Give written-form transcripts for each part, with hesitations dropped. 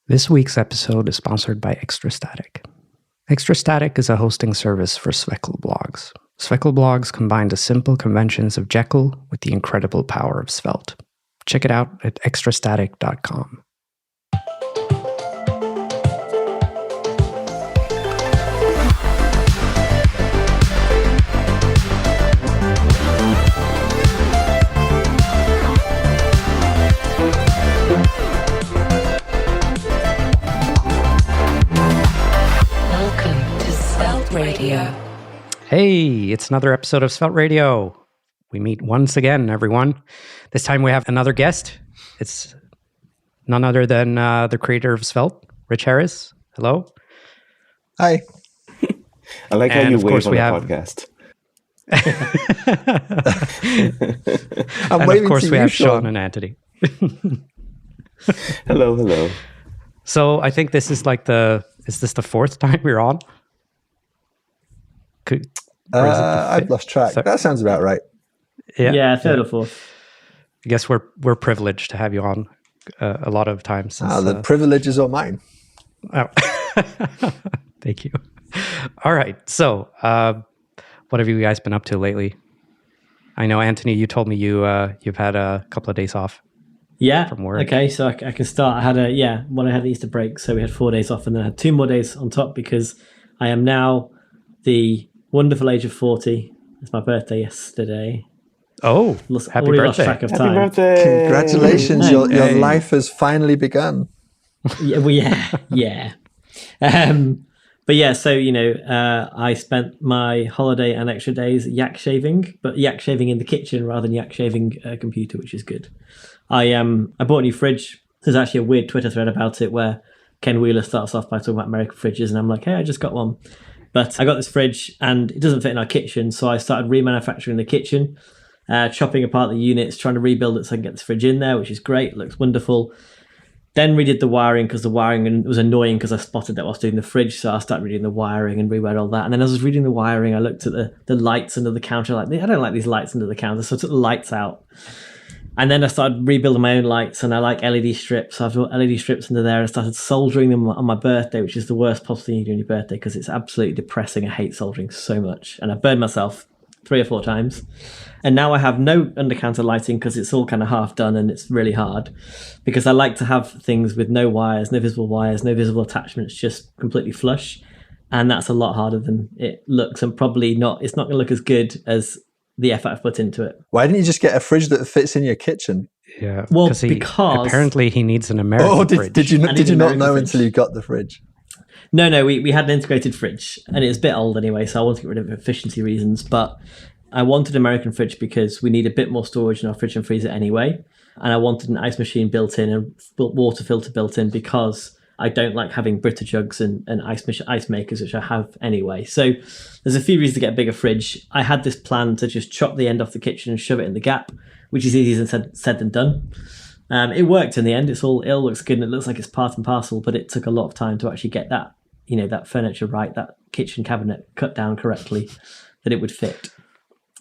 This week's episode is sponsored by ExtraStatic. ExtraStatic is a hosting service for Svelte blogs. Svelte blogs combine the simple conventions of Jekyll with the incredible power of Svelte. Check it out at extrastatic.com. Radio. Hey, it's another episode of Svelte Radio. We meet once again, everyone. This time we have another guest. It's none other than the creator of Svelte, Rich Harris. Hello. Hi. I like how you wave on the podcast. And of course we have Shawn and Antony. Hello. So I think this is is this the fourth time we're on? I've lost track. That sounds about right. Yeah, third or fourth. I guess we're privileged to have you on a lot of times. The privilege is all mine. Oh. Thank you. All right. So, what have you guys been up to lately? I know, Antony, you told me you've had a couple of days off. Yeah. From work. Okay, so I can start. I had when I had the Easter break, so we had 4 days off, and then I had 2 more days on top because I am now the wonderful age of 40. It's my birthday yesterday. Oh, happy birthday. Lost track of Happy time. birthday. Congratulations. Your life has finally begun. Yeah. But yeah, so, I spent my holiday and extra days yak shaving, but yak shaving in the kitchen rather than yak shaving a computer, which is good. I bought a new fridge. There's actually a weird Twitter thread about it where Ken Wheeler starts off by talking about American fridges, and I'm like, hey, I just got one. But I got this fridge and it doesn't fit in our kitchen, so I started remanufacturing the kitchen, chopping apart the units, trying to rebuild it so I can get this fridge in there, which is great. It looks wonderful. Then redid the wiring because the wiring was annoying because I spotted that whilst doing the fridge, so I started redoing the wiring and rewired all that. And then as I was redoing the wiring, I looked at the lights under the counter, like, I don't like these lights under the counter, so I took the lights out. And then I started rebuilding my own lights, and I like LED strips. So I've got LED strips under there and started soldering them on my birthday, which is the worst possible thing you do on your birthday because it's absolutely depressing. I hate soldering so much. And I burned myself 3 or 4 times. And now I have no under-counter lighting because it's all kind of half done and it's really hard because I like to have things with no wires, no visible attachments, just completely flush. And that's a lot harder than it looks, and it's not going to look as good as the effort I've put into it. Why didn't you just get a fridge that fits in your kitchen? Yeah. Well, because apparently he needs an American fridge. Did you not know until you got the fridge? No, we had an integrated fridge, and it's a bit old anyway, so I wanted to get rid of it for efficiency reasons, but I wanted an American fridge because we need a bit more storage in our fridge and freezer anyway, and I wanted an ice machine built in and water filter built in because I don't like having Brita jugs and ice makers, which I have anyway. So there's a few reasons to get a bigger fridge. I had this plan to just chop the end off the kitchen and shove it in the gap, which is easier said than done. It worked in the end. It all looks good and it looks like it's part and parcel, but it took a lot of time to actually get that, that furniture right, that kitchen cabinet cut down correctly, that it would fit.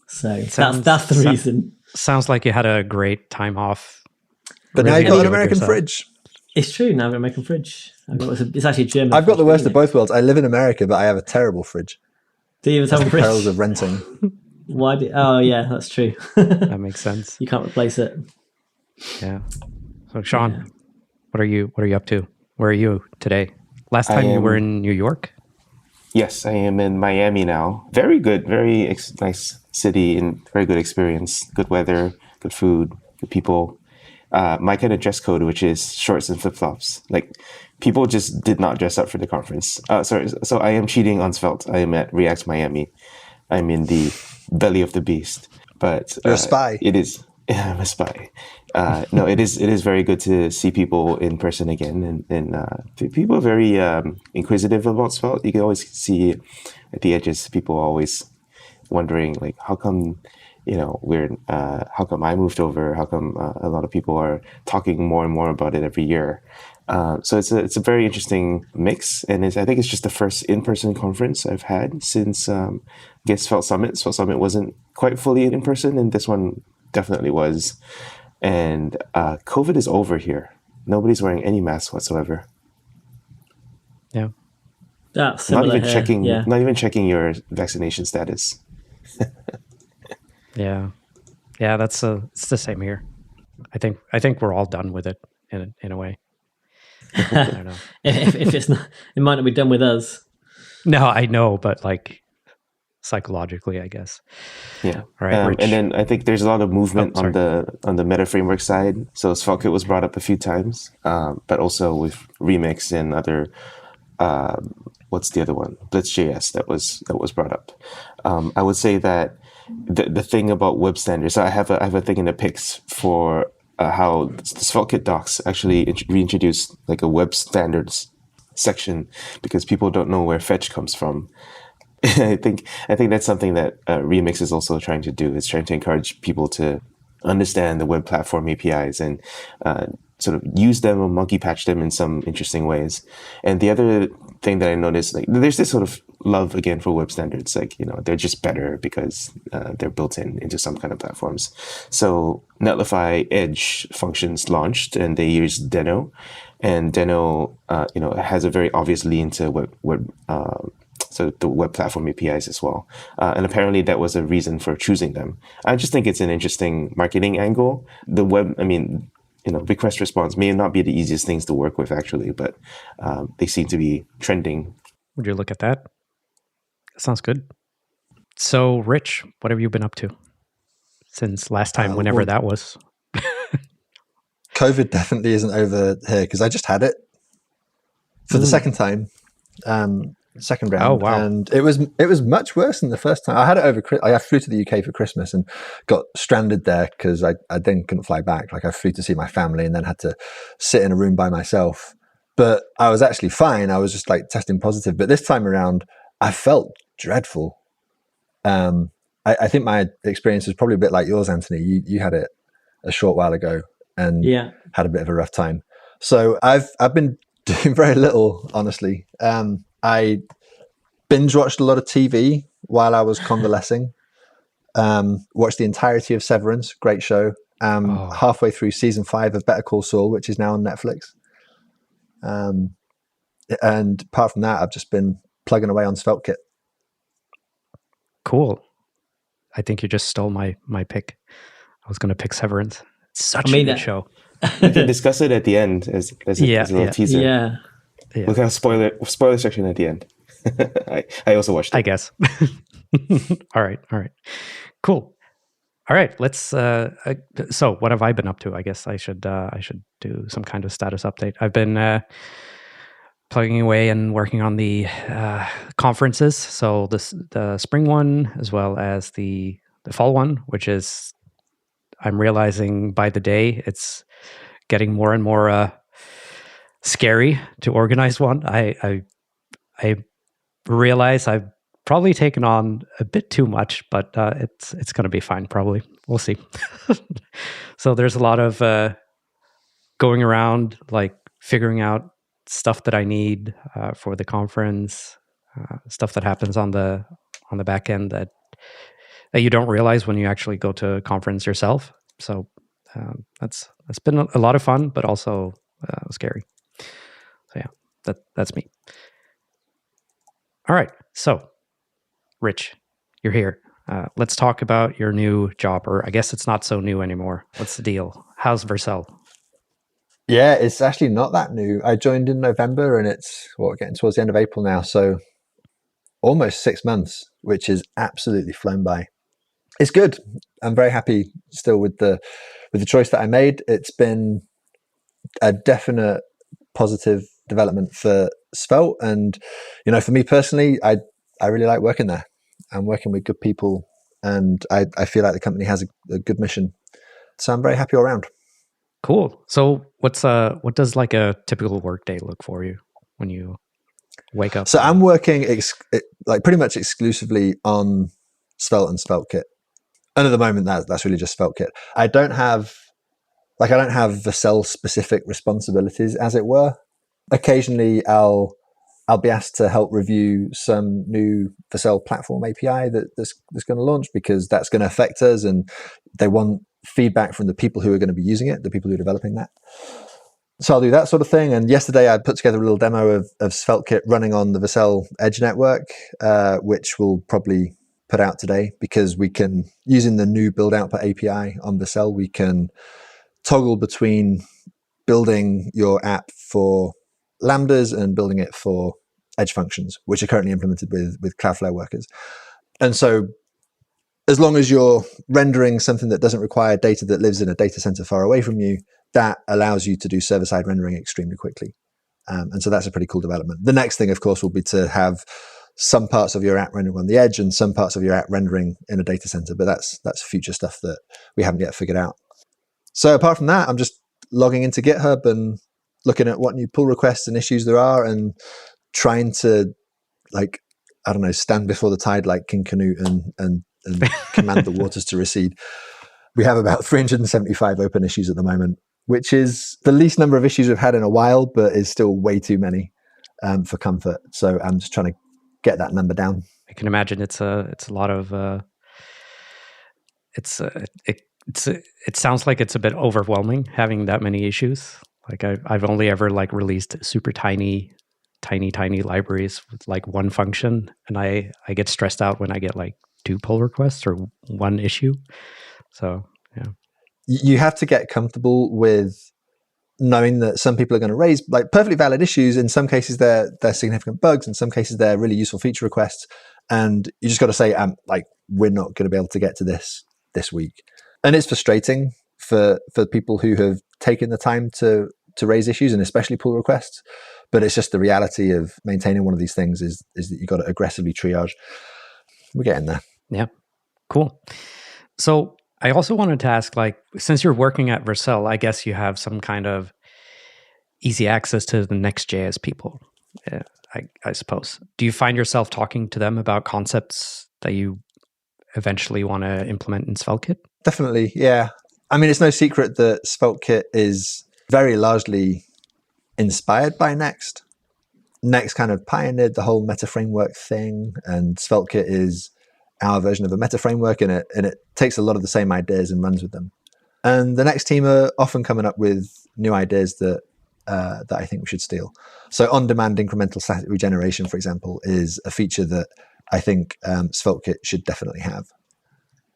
So that's the reason. Sounds like you had a great time off. But now you've got an American fridge. It's true. Now I've got an American fridge. It's actually a German. I've got the worst fridge, of both worlds. I live in America, but I have a terrible fridge. Do you have a fridge? Perils of renting. Why? Oh, yeah, that's true. That makes sense. You can't replace it. Yeah. So, Shawn, what are you up to? Where are you today? Last time you were in New York? Yes, I am in Miami now. Very good, very nice city and very good experience. Good weather, good food, good people. My kind of dress code, which is shorts and flip-flops. Like, people just did not dress up for the conference. So I am cheating on Svelte. I am at React Miami. I'm in the belly of the beast. But you're a spy. It is. Yeah, I'm a spy. No, it is very good to see people in person again, and people are very inquisitive about Svelte. You can always see at the edges people always wondering, like, how come how come I moved over? How come a lot of people are talking more and more about it every year? So it's a very interesting mix, and I think it's just the first in-person conference I've had since I guess Svelte Summit. Svelte Summit wasn't quite fully in person, and this one definitely was. And COVID is over here. Nobody's wearing any masks whatsoever. Yeah. That's similar not even here. checking, Yeah. not even checking your vaccination status. Yeah. It's the same here. I think we're all done with it in a way. I don't know. if it's not, it might not be done with us. No, I know, but like psychologically, I guess. Yeah. All right, Rich. And then I think there's a lot of movement on the meta framework side. So SvelteKit was brought up a few times, but also with Remix and other. What's the other one? Blitz.js that was brought up. I would say that the thing about web standards. So I have a thing in the pics for how the SvelteKit docs actually reintroduced like a web standards section because people don't know where fetch comes from. I think that's something that Remix is also trying to do. It's trying to encourage people to understand the web platform APIs and sort of use them or monkey patch them in some interesting ways. And the other thing that I noticed, like, there's this sort of love again for web standards. Like, they're just better because they're built into some kind of platforms. So Netlify Edge functions launched, and they use Deno, and Deno, has a very obvious lean to web. So the web platform APIs as well. And apparently that was a reason for choosing them. I just think it's an interesting marketing angle. The web, request response may not be the easiest things to work with actually, but they seem to be trending. Would you look at that? That sounds good. So, Rich, what have you been up to since last time, whenever that was? COVID definitely isn't over here because I just had it for the second time. Second round. Oh, wow. And it was much worse than the first time. I had it over. I flew to the UK for Christmas and got stranded there because I then couldn't fly back. Like I flew to see my family and then had to sit in a room by myself. But I was actually fine. I was just like testing positive. But this time around, I felt dreadful. I think my experience is probably a bit like yours, Antony. You had it a short while ago and had a bit of a rough time. So I've been doing very little, honestly. I binge watched a lot of TV while I was convalescing. Watched the entirety of Severance, great show. Halfway through season 5 of Better Call Saul, which is now on Netflix. And apart from that, I've just been plugging away on SvelteKit. Cool. I think you just stole my pick. I was going to pick Severance. It's such a good show. We can discuss it at the end as a little teaser. Yeah. We'll kind of spoiler section at the end. I also watched it. I guess. All right. Cool. All right. Let's. So, what have I been up to? I guess I should do some kind of status update. I've been plugging away and working on the conferences. So the spring one as well as the fall one, which is, I'm realizing by the day it's getting more and more scary to organize one. I realize I've probably taken on a bit too much, but it's going to be fine. Probably, we'll see. So there's a lot of going around, like figuring out stuff that I need for the conference, stuff that happens on the back end that you don't realize when you actually go to a conference yourself. So that's been a lot of fun, but also scary. So yeah, that's me. All right, so Rich, you're here. Let's talk about your new job, or I guess it's not so new anymore. What's the deal? How's Vercel? Yeah, it's actually not that new. I joined in November and it's getting towards the end of April now. So almost 6 months, which is absolutely flown by. It's good. I'm very happy still with the choice that I made. It's been a definite positive development for Svelte. And, for me personally, I really like working there. I'm working with good people and I feel like the company has a good mission. So I'm very happy all around. Cool. So what does like a typical workday look for you when you wake up? So I'm working pretty much exclusively on Svelte and SvelteKit. And at the moment, that's really just SvelteKit. I don't have Vercel specific responsibilities, as it were. Occasionally, I'll be asked to help review some new Vercel platform API that's going to launch because that's going to affect us, and they want feedback from the people who are going to be using it, the people who are developing that. So I'll do that sort of thing. And yesterday I put together a little demo of SvelteKit running on the Vercel Edge network, which we'll probably put out today, because we can, using the new build output API on Vercel, we can toggle between building your app for Lambdas and building it for Edge functions, which are currently implemented with Cloudflare workers. And so as long as you're rendering something that doesn't require data that lives in a data center far away from you, that allows you to do server-side rendering extremely quickly. And so that's a pretty cool development. The next thing, of course, will be to have some parts of your app rendering on the edge and some parts of your app rendering in a data center. But that's future stuff that we haven't yet figured out. So apart from that, I'm just logging into GitHub and looking at what new pull requests and issues there are and trying to, like, I don't know, stand before the tide like King Canute and command the waters to recede. We have about 375 open issues at the moment, which is the least number of issues we've had in a while, but is still way too many for comfort. So I'm just trying to get that number down. I can imagine it's a lot of it sounds like it's a bit overwhelming having that many issues. Like I've only ever like released super tiny libraries with like one function, and I get stressed out when I get like 2 pull requests or 1 issue. So yeah, you have to get comfortable with knowing that some people are going to raise like perfectly valid issues. In some cases, they're significant bugs. In some cases, they're really useful feature requests, and you just got to say, like, we're not going to be able to get to this week. And it's frustrating for people who have taken the time to raise issues, and especially pull requests. But it's just the reality of maintaining one of these things is that you got to aggressively triage. We're getting there. Yeah, cool. So I also wanted to ask, like, since you're working at Vercel, I guess you have some kind of easy access to the Next.js people, I suppose. Do you find yourself talking to them about concepts that you eventually want to implement in SvelteKit? Definitely, yeah. I mean, it's no secret that SvelteKit is very largely inspired by Next. Next kind of pioneered the whole meta framework thing, and SvelteKit is our version of a meta framework, and it takes a lot of the same ideas and runs with them. And the Next team are often coming up with new ideas that I think we should steal. So on-demand incremental static regeneration, for example, is a feature that I think SvelteKit should definitely have.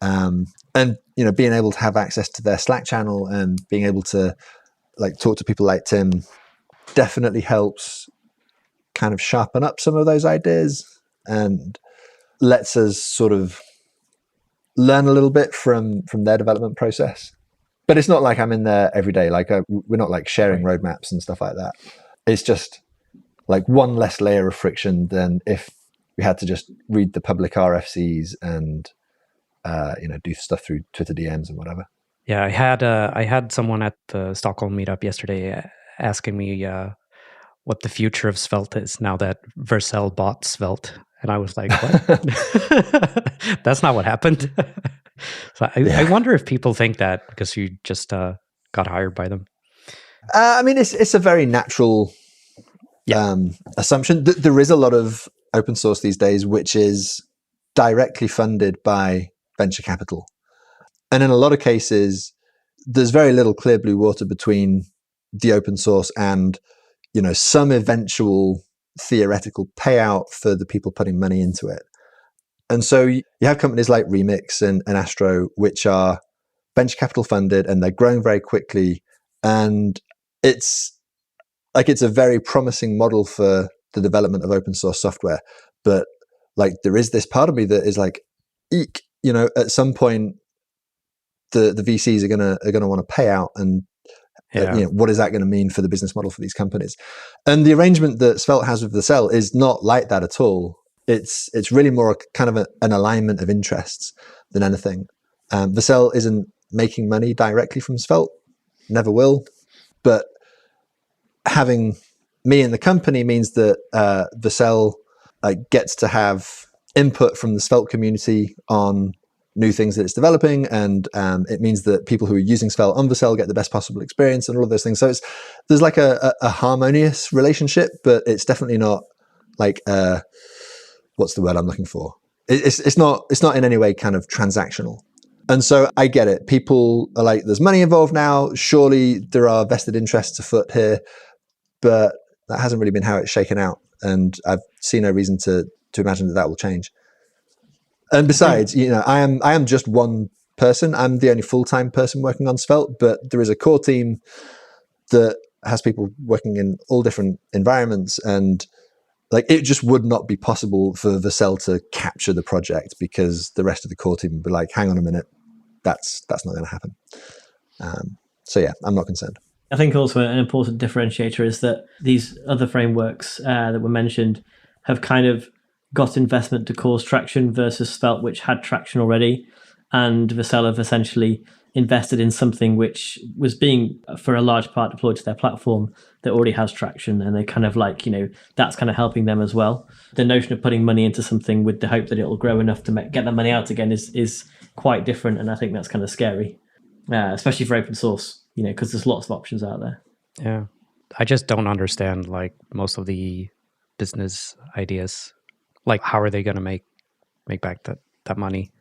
And being able to have access to their Slack channel and being able to like talk to people like Tim definitely helps kind of sharpen up some of those ideas and lets us sort of learn a little bit from their development process. But it's not like I'm in there every day. Like we're not like sharing roadmaps and stuff like that. It's just like one less layer of friction than if we had to just read the public RFCs and do stuff through Twitter DMs and whatever. Yeah, I had someone at the Stockholm meetup yesterday asking me what the future of Svelte is now that Vercel bought Svelte, and I was like, "What? That's not what happened." So I wonder if people think that because you just got hired by them. I mean, it's a very natural assumption. There is a lot of open source these days, which is directly funded by venture capital. And in a lot of cases, there's very little clear blue water between the open source and, some eventual theoretical payout for the people putting money into it. And so you have companies like Remix and Astro, which are venture capital funded, and they're growing very quickly. And it's a very promising model for the development of open source software. But like, there is this part of me that is like, eek, at some point, the VCs are gonna want to pay out, and what is that going to mean for the business model for these companies? And the arrangement that Svelte has with Vercel is not like that at all. It's really more kind of an alignment of interests than anything. Vercel isn't making money directly from Svelte, never will. But having me in the company means that Vercel gets to have input from the Svelte community on new things that it's developing, and it means that people who are using Svelte on Vercel get the best possible experience and all of those things. So there's like a harmonious relationship, but it's definitely not like what's the word I'm looking for? It's not in any way kind of transactional. And so I get it. People are like, there's money involved now. Surely there are vested interests afoot here. But that hasn't really been how it's shaken out. And I've seen no reason to imagine that will change. And besides, I am just one person. I'm the only full-time person working on Svelte, but there is a core team that has people working in all different environments, and like it just would not be possible for Vercel to capture the project because the rest of the core team would be like, hang on a minute, that's not going to happen. So yeah, I'm not concerned. I think also an important differentiator is that these other frameworks that were mentioned have kind of got investment to cause traction versus Svelte, which had traction already. And Vercel have essentially invested in something which was being, for a large part, deployed to their platform that already has traction. And they kind of like, that's kind of helping them as well. The notion of putting money into something with the hope that it'll grow enough to get that money out again is quite different. And I think that's kind of scary, especially for open source, because there's lots of options out there. Yeah. I just don't understand like most of the business ideas. Like, how are they going to make back that money?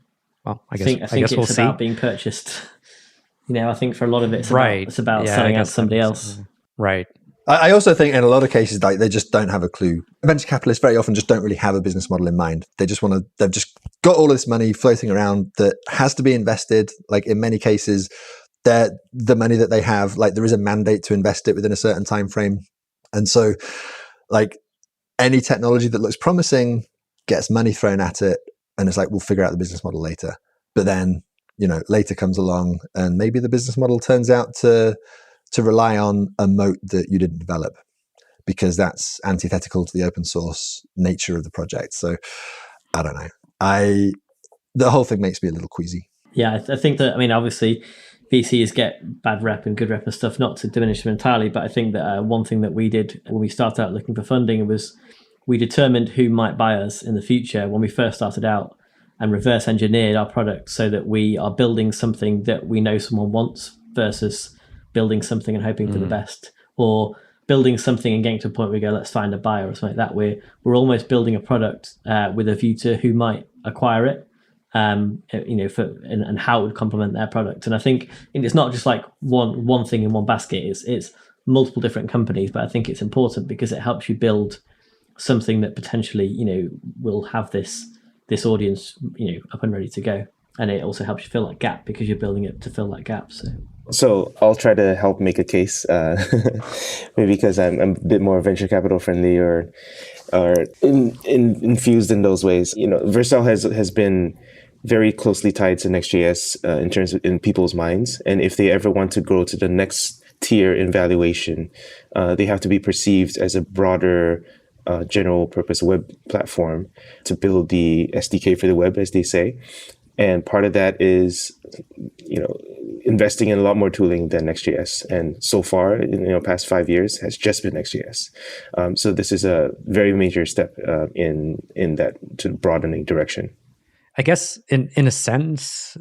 Well, I guess we'll see. It's about being purchased. I think for a lot of it, it's about selling out to somebody else. Right. I also think in a lot of cases, like they just don't have a clue. Venture capitalists very often just don't really have a business model in mind. They've just got all of this money floating around that has to be invested. Like in many cases, the money that they have, like there is a mandate to invest it within a certain time frame. And so like any technology that looks promising gets money thrown at it, and it's like, we'll figure out the business model later. But then, later comes along and maybe the business model turns out to rely on a moat that you didn't develop because that's antithetical to the open source nature of the project. So I don't know. The whole thing makes me a little queasy. Yeah, I think that, obviously VCs get bad rep and good rep and stuff, not to diminish them entirely, but I think that one thing that we did when we started out looking for funding was we determined who might buy us in the future when we first started out and reverse engineered our product so that we are building something that we know someone wants versus building something and hoping for the best, or building something and getting to a point where we go, let's find a buyer or something like that. We're almost building a product with a view to who might acquire it, and how it would complement their product. And I think it's not just like one thing in one basket. It's multiple different companies, but I think it's important because it helps you build something that potentially, will have this audience, up and ready to go. And it also helps you fill that gap because you're building it to fill that gap. So I'll try to help make a case, maybe because I'm a bit more venture capital friendly or infused in those ways. Vercel has been very closely tied to Next.js in terms of in people's minds. And if they ever want to grow to the next tier in valuation, they have to be perceived as a broader general purpose web platform to build the SDK for the web, as they say. And part of that is, investing in a lot more tooling than Next.js. And so far, in past 5 years, has just been Next.js. So this is a very major step in that to broadening direction. I guess in a sense,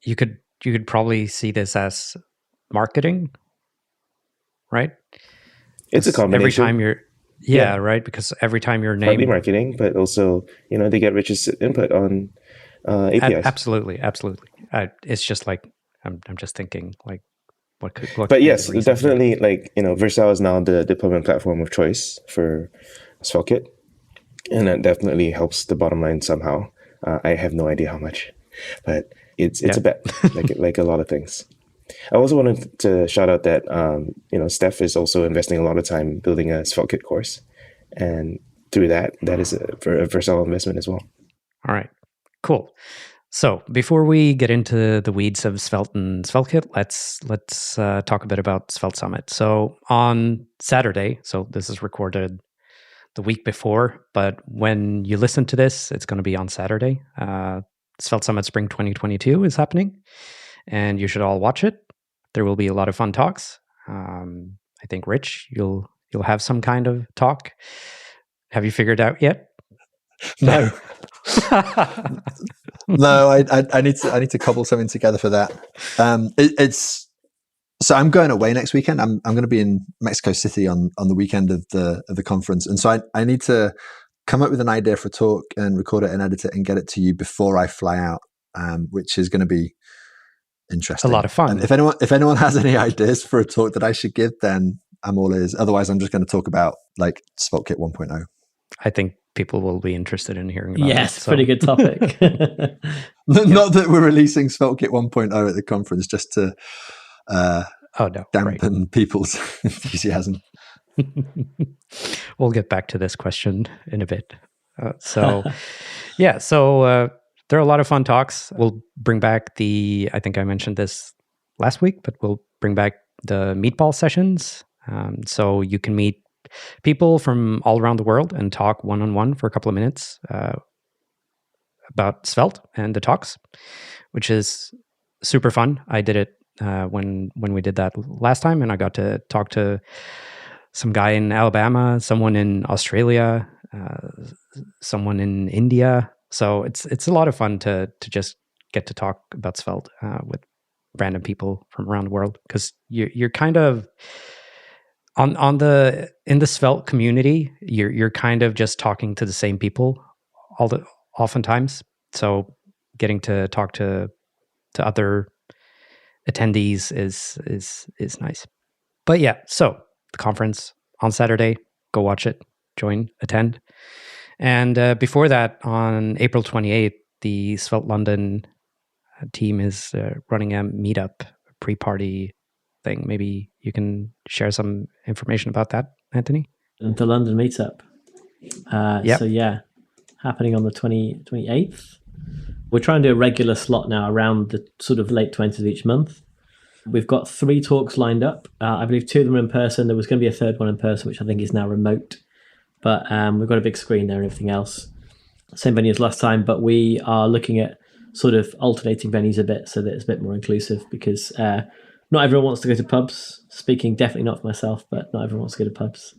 you could probably see this as marketing, right? It's a combination. Every time you're right, because every time your name partly marketing, but also they get Rich's input on APIs. Absolutely. It's just like I'm just thinking like what but yes, definitely Vercel is now the deployment platform of choice for SvelteKit, and that definitely helps the bottom line somehow. I have no idea how much, but it's a bet, like a lot of things. I also wanted to shout out that Steph is also investing a lot of time building a SvelteKit course, and through that is a Vercel investment as well. All right, cool. So before we get into the weeds of Svelte and SvelteKit, let's talk a bit about Svelte Summit. So on Saturday, so this is recorded the week before, but when you listen to this, it's going to be on Saturday. Svelte Summit Spring 2022 is happening, and you should all watch it. There will be a lot of fun talks. I think, Rich, you'll have some kind of talk. Have you figured out yet? No. No, I need to cobble something together for that. So I'm going away next weekend. I'm going to be in Mexico City on the weekend of the conference, and so I need to come up with an idea for a talk and record it and edit it and get it to you before I fly out. which is going to be interesting. A lot of fun. And if anyone has any ideas for a talk that I should give, then I'm all ears. Otherwise, I'm just going to talk about like SvelteKit 1.0. I think people will be interested in hearing about yes, it. So. Pretty good topic. Not that we're releasing SvelteKit 1.0 at the conference, just to dampen people's enthusiasm. We'll get back to this question in a bit. So there are a lot of fun talks. We'll bring back I think I mentioned this last week, but we'll bring back the meatball sessions. So you can meet people from all around the world and talk one-on-one for a couple of minutes about Svelte and the talks, which is super fun. I did it when we did that last time, and I got to talk to some guy in Alabama, someone in Australia, someone in India. So it's a lot of fun to just get to talk about Svelte with random people from around the world, because you're kind of in the Svelte community, you're kind of just talking to the same people oftentimes. So getting to talk to other attendees is nice. But yeah, so the conference on Saturday, go watch it, join, attend. And before that, on April 28th, the Svelte London team is running a meetup pre-party thing. Maybe you can share some information about that, Antony? The London meetup. So yeah, happening on the 28th. We're trying to do a regular slot now around the sort of late 20s of each month. We've got 3 talks lined up. I believe 2 of them are in person. There was going to be a third one in person, which I think is now remote. But we've got a big screen there and everything else. Same venue as last time, but we are looking at sort of alternating venues a bit so that it's a bit more inclusive, because not everyone wants to go to pubs. Speaking definitely not for myself, but not everyone wants to go to pubs.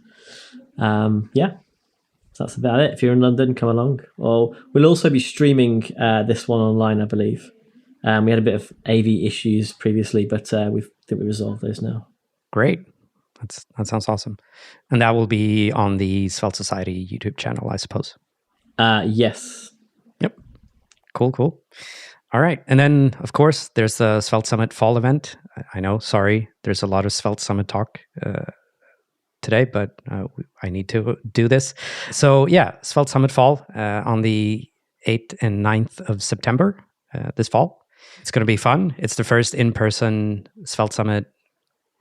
So that's about it. If you're in London, come along. Or we'll also be streaming this one online, I believe. We had a bit of AV issues previously, but we resolved those now. Great. That sounds awesome. And that will be on the Svelte Society YouTube channel, I suppose. Yes. Yep. Cool. All right. And then, of course, there's the Svelte Summit Fall event. I know, sorry, there's a lot of Svelte Summit talk today, but I need to do this. So yeah, Svelte Summit Fall on the 8th and 9th of September this fall. It's going to be fun. It's the first in-person Svelte Summit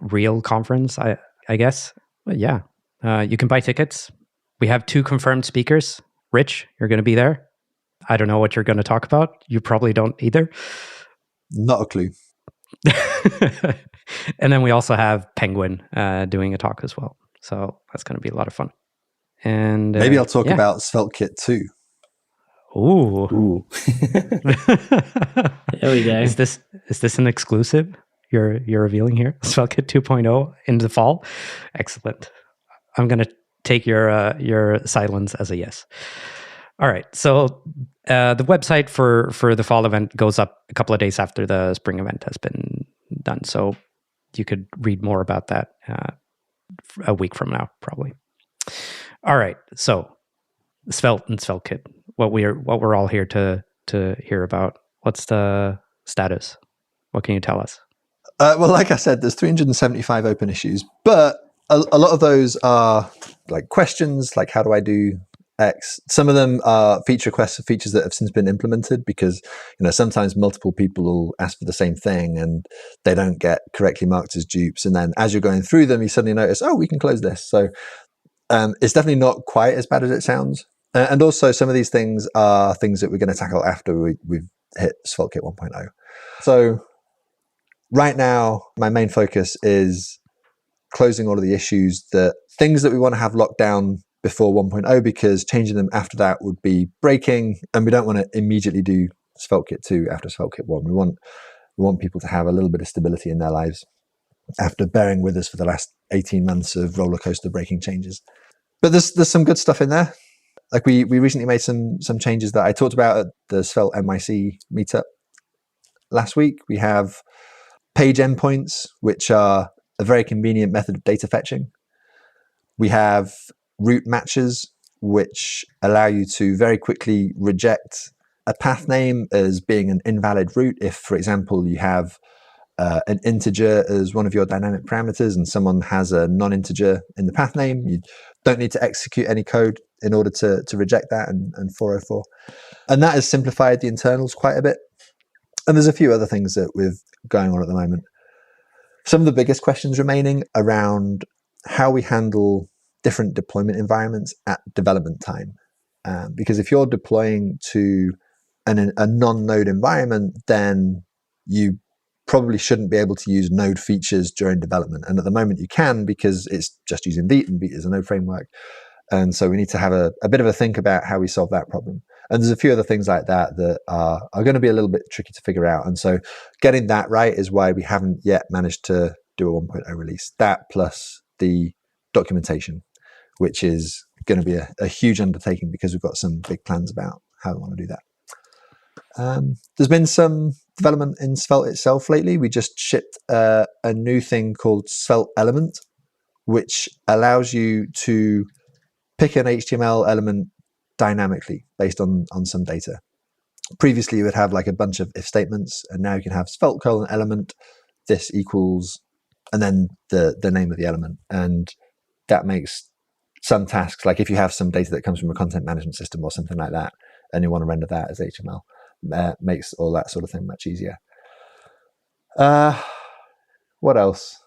real conference, I guess. But yeah, you can buy tickets. We have 2 confirmed speakers. Rich, you're going to be there. I don't know what you're going to talk about. You probably don't either. Not a clue. And then we also have Penguin doing a talk as well. So that's going to be a lot of fun. And maybe I'll talk about SvelteKit too. Ooh. There we go. Is this an exclusive you're revealing here? SvelteKit 2.0 in the fall? Excellent. I'm going to take your silence as a yes. All right. So the website for the fall event goes up a couple of days after the spring event has been done. So you could read more about that a week from now, probably. All right. So Svelte and SvelteKit, what we're all here to hear about. What's the status? What can you tell us? Well, like I said, there's 375 open issues, but a lot of those are like questions, like how do I do X? Some of them are feature requests for features that have since been implemented, because sometimes multiple people will ask for the same thing and they don't get correctly marked as dupes. And then as you're going through them, you suddenly notice, oh, we can close this. So it's definitely not quite as bad as it sounds. And also some of these things are things that we're going to tackle after we've hit SvelteKit 1.0. So right now, my main focus is closing all of the issues, things that we want to have locked down before 1.0, because changing them after that would be breaking, and we don't want to immediately do SvelteKit 2 after SvelteKit 1. We want people to have a little bit of stability in their lives after bearing with us for the last 18 months of roller coaster breaking changes. But there's some good stuff in there. Like we recently made some changes that I talked about at the Svelte NYC meetup last week. We have page endpoints, which are a very convenient method of data fetching. We have route matches, which allow you to very quickly reject a path name as being an invalid route if, for example, you have an integer as one of your dynamic parameters and someone has a non-integer in the path name. You don't need to execute any code in order to reject that and 404. And that has simplified the internals quite a bit. And there's a few other things that we've going on at the moment. Some of the biggest questions remaining around how we handle different deployment environments at development time. Because if you're deploying to a non-node environment, then you probably shouldn't be able to use node features during development. And at the moment you can, because it's just using Vite, and Vite is a node framework. And so we need to have a bit of a think about how we solve that problem. And there's a few other things like that that are going to be a little bit tricky to figure out. And so getting that right is why we haven't yet managed to do a 1.0 release. That plus the documentation, which is going to be a huge undertaking because we've got some big plans about how we want to do that. There's been some development in Svelte itself lately. We just shipped a new thing called Svelte Element, which allows you to pick an HTML element dynamically based on some data. Previously, you would have like a bunch of if statements, and now you can have Svelte element, this equals, and then the name of the element. And that makes some tasks, like if you have some data that comes from a content management system or something like that, and you want to render that as HTML, makes all that sort of thing much easier. What else?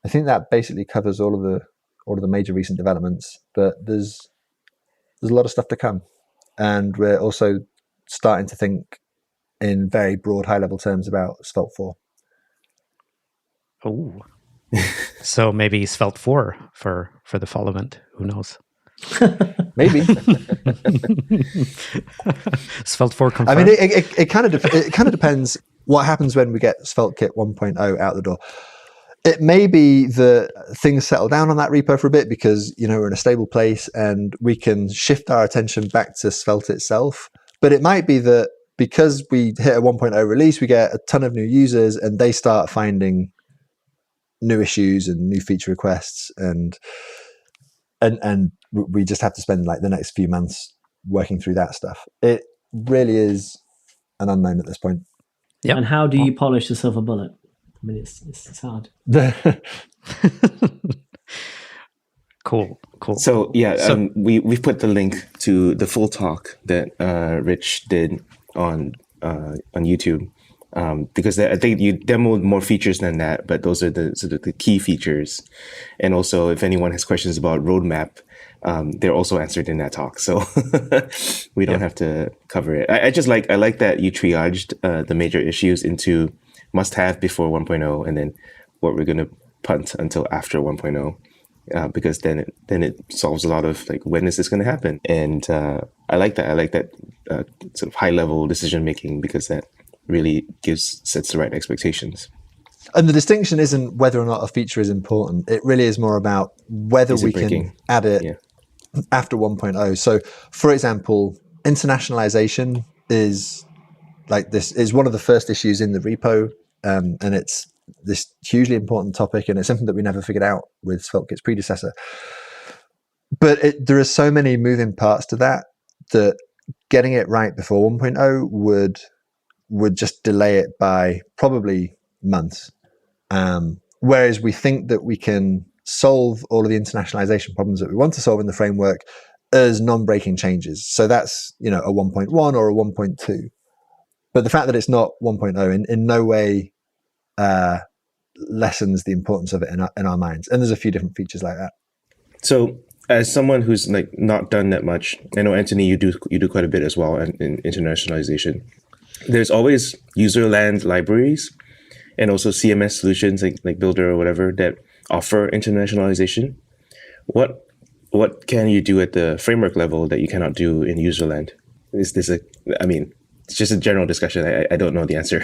I think that basically covers all of the major recent developments, but there's a lot of stuff to come. And we're also starting to think in very broad, high-level terms about Svelte 4. Oh. So maybe Svelte 4 for the followment. Who knows? Maybe. Svelte 4 confirmed. I mean, it kind of depends what happens when we get SvelteKit 1.0 out the door. It may be that things settle down on that repo for a bit because, we're in a stable place and we can shift our attention back to Svelte itself. But it might be that because we hit a 1.0 release, we get a ton of new users and they start finding new issues and new feature requests, and we just have to spend like the next few months working through that stuff. It really is an unknown at this point. Yep. And how do you polish the silver bullet? I mean, it's hard. Cool. So yeah, we've put the link to the full talk that Rich did on YouTube, because I think you demoed more features than that, but those are the sort of the key features. And also, if anyone has questions about roadmap, they're also answered in that talk. So we don't have to cover it. I like that you triaged the major issues into must-have before 1.0, and then what we're going to punt until after 1.0, because then it solves a lot of like, when is this going to happen? And I like that sort of high-level decision-making, because that really sets the right expectations. And the distinction isn't whether or not a feature is important. It really is more about whether we can add it after 1.0. So, for example, internationalization is one of the first issues in the repo, and it's this hugely important topic, and it's something that we never figured out with SvelteKit's predecessor. But there are so many moving parts to that getting it right before 1.0 would just delay it by probably months. Whereas we think that we can solve all of the internationalization problems that we want to solve in the framework as non-breaking changes. So that's, a 1.1 or a 1.2. But the fact that it's not 1.0 in no way lessens the importance of it in our minds. And there's a few different features like that. So as someone who's like not done that much, I know, Antony, you do quite a bit as well in internationalization. There's always userland libraries and also CMS solutions like Builder or whatever that offer internationalization. What can you do at the framework level that you cannot do in userland? Is this it's just a general discussion. I don't know the answer.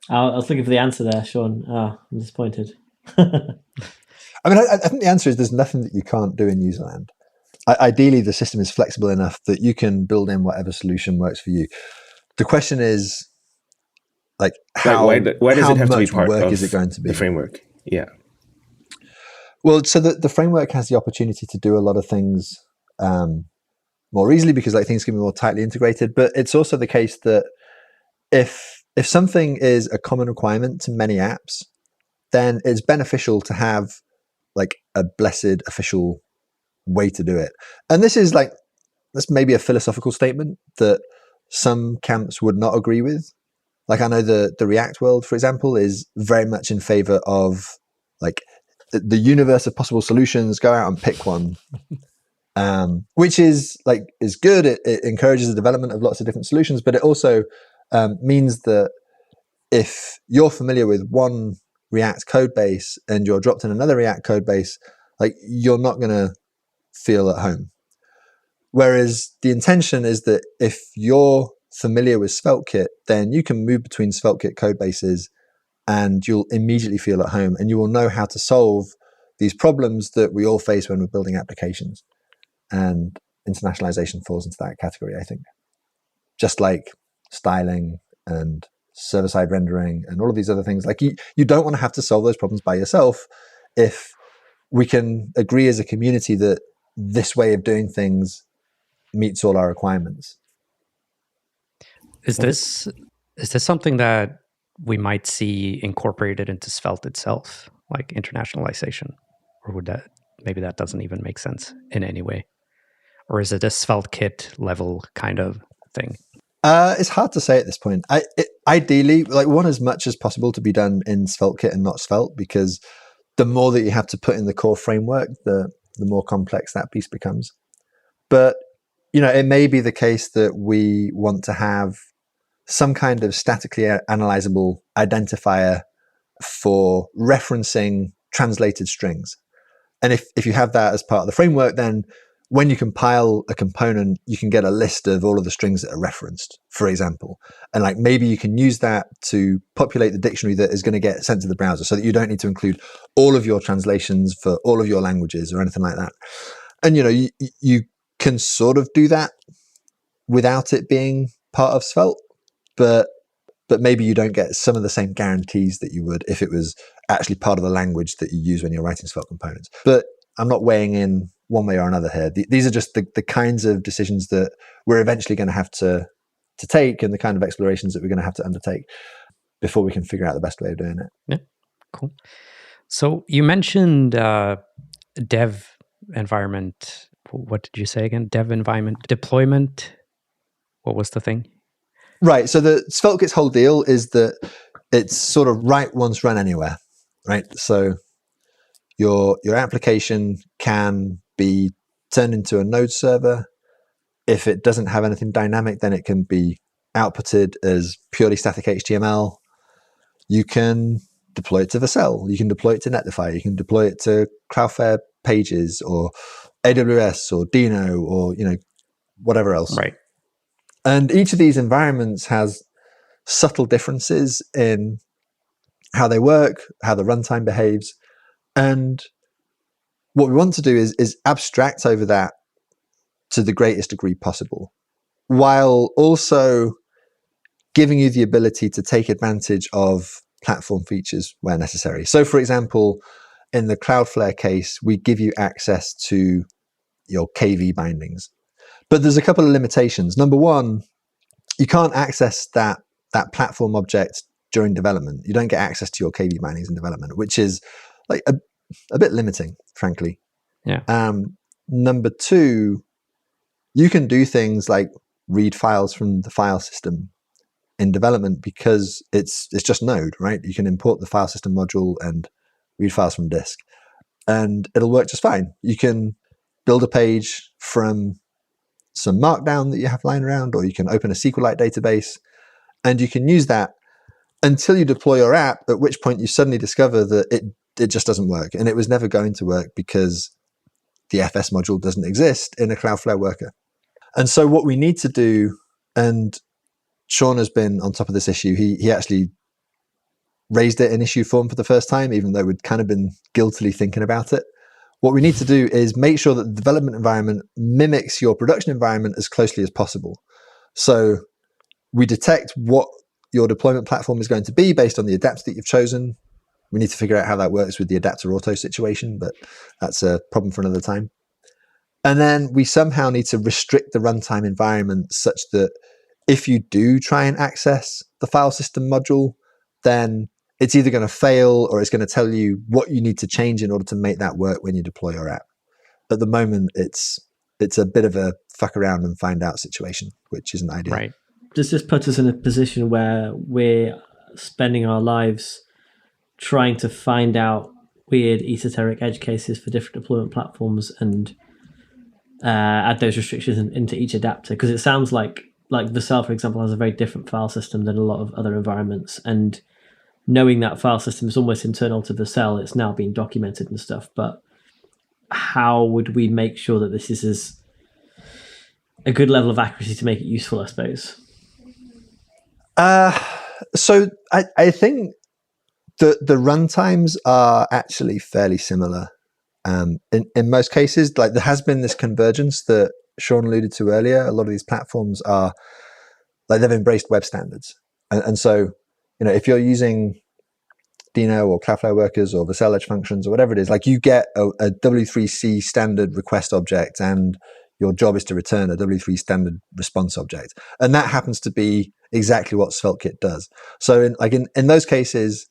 I was looking for the answer there, Shawn. I'm disappointed. I think the answer is there's nothing that you can't do in userland. Ideally, the system is flexible enough that you can build in whatever solution works for you. The question is, like, why does it have to be part of is it going to be? The framework? Yeah. Well, so the framework has the opportunity to do a lot of things more easily because like things can be more tightly integrated. But it's also the case that if something is a common requirement to many apps, then it's beneficial to have like a blessed official way to do it. And this is like, that's maybe a philosophical statement that some camps would not agree with. Like I know the React world, for example, is very much in favor of like the universe of possible solutions, go out and pick one. Which is good. It encourages the development of lots of different solutions, but it also means that if you're familiar with one React code base and you're dropped in another React code base, like you're not going to feel at home. Whereas the intention is that if you're familiar with SvelteKit, then you can move between SvelteKit code bases and you'll immediately feel at home, and you will know how to solve these problems that we all face when we're building applications. And internationalization falls into that category, I think. Just like styling and server-side rendering and all of these other things. Like you don't want to have to solve those problems by yourself if we can agree as a community that this way of doing things meets all our requirements. Is this something that we might see incorporated into Svelte itself, like internationalization? Or would maybe that doesn't even make sense in any way? Or is it a SvelteKit level kind of thing? It's hard to say at this point. Ideally, like want as much as possible to be done in SvelteKit and not Svelte, because the more that you have to put in the core framework, the more complex that piece becomes. But it may be the case that we want to have some kind of statically analyzable identifier for referencing translated strings. And if you have that as part of the framework, then when you compile a component, you can get a list of all of the strings that are referenced, for example. And like maybe you can use that to populate the dictionary that is going to get sent to the browser so that you don't need to include all of your translations for all of your languages or anything like that. And, you can sort of do that without it being part of Svelte, but maybe you don't get some of the same guarantees that you would if it was actually part of the language that you use when you're writing Svelte components. But I'm not weighing in one way or another here. These are just the kinds of decisions that we're eventually going to have to take, and the kind of explorations that we're going to have to undertake before we can figure out the best way of doing it. Yeah, cool. So you mentioned dev environment. What did you say again? Dev environment deployment. What was the thing? Right. So the SvelteKit's whole deal is that it's sort of write once, run anywhere. Right. So your application can be turned into a node server. If it doesn't have anything dynamic, then it can be outputted as purely static HTML. You can deploy it to Vercel. You can deploy it to Netlify. You can deploy it to Cloudflare Pages or AWS or Dino or whatever else. Right. And each of these environments has subtle differences in how they work, how the runtime behaves. And what we want to do is abstract over that to the greatest degree possible, while also giving you the ability to take advantage of platform features where necessary. So, for example, in the Cloudflare case, we give you access to your KV bindings. But there's a couple of limitations. Number one, you can't access that platform object during development. You don't get access to your KV bindings in development, which is like a bit limiting, frankly. Yeah. Number two, you can do things like read files from the file system in development because it's just Node, right? You can import the file system module and read files from disk, and it'll work just fine. You can build a page from some markdown that you have lying around, or you can open a SQLite database, and you can use that until you deploy your app, at which point you suddenly discover that it just doesn't work, and it was never going to work because the FS module doesn't exist in a Cloudflare worker. And so what we need to do, and Shawn has been on top of this issue, he actually raised it in issue form for the first time, even though we'd kind of been guiltily thinking about it. What we need to do is make sure that the development environment mimics your production environment as closely as possible. So we detect what your deployment platform is going to be based on the adapter that you've chosen. We need to figure out how that works with the adapter auto situation, but that's a problem for another time. And then we somehow need to restrict the runtime environment such that if you do try and access the file system module, then it's either going to fail or it's going to tell you what you need to change in order to make that work when you deploy your app. At the moment, it's a bit of a fuck around and find out situation, which isn't ideal. Right. Does this put us in a position where we're spending our lives trying to find out weird esoteric edge cases for different deployment platforms and add those restrictions into each adapter? Because it sounds like Vercel, for example, has a very different file system than a lot of other environments, and knowing that file system is almost internal to Vercel, it's now being documented and stuff. But how would we make sure that this is a good level of accuracy to make it useful, I suppose? So I think the runtimes are actually fairly similar. In most cases, like there has been this convergence that Shawn alluded to earlier. A lot of these platforms are like they've embraced web standards, and so if you're using Dino or Cloudflare Workers or Vercel Edge Functions or whatever it is, like you get a W3C standard request object, and your job is to return a W3 standard response object, and that happens to be exactly what SvelteKit does. So in those cases,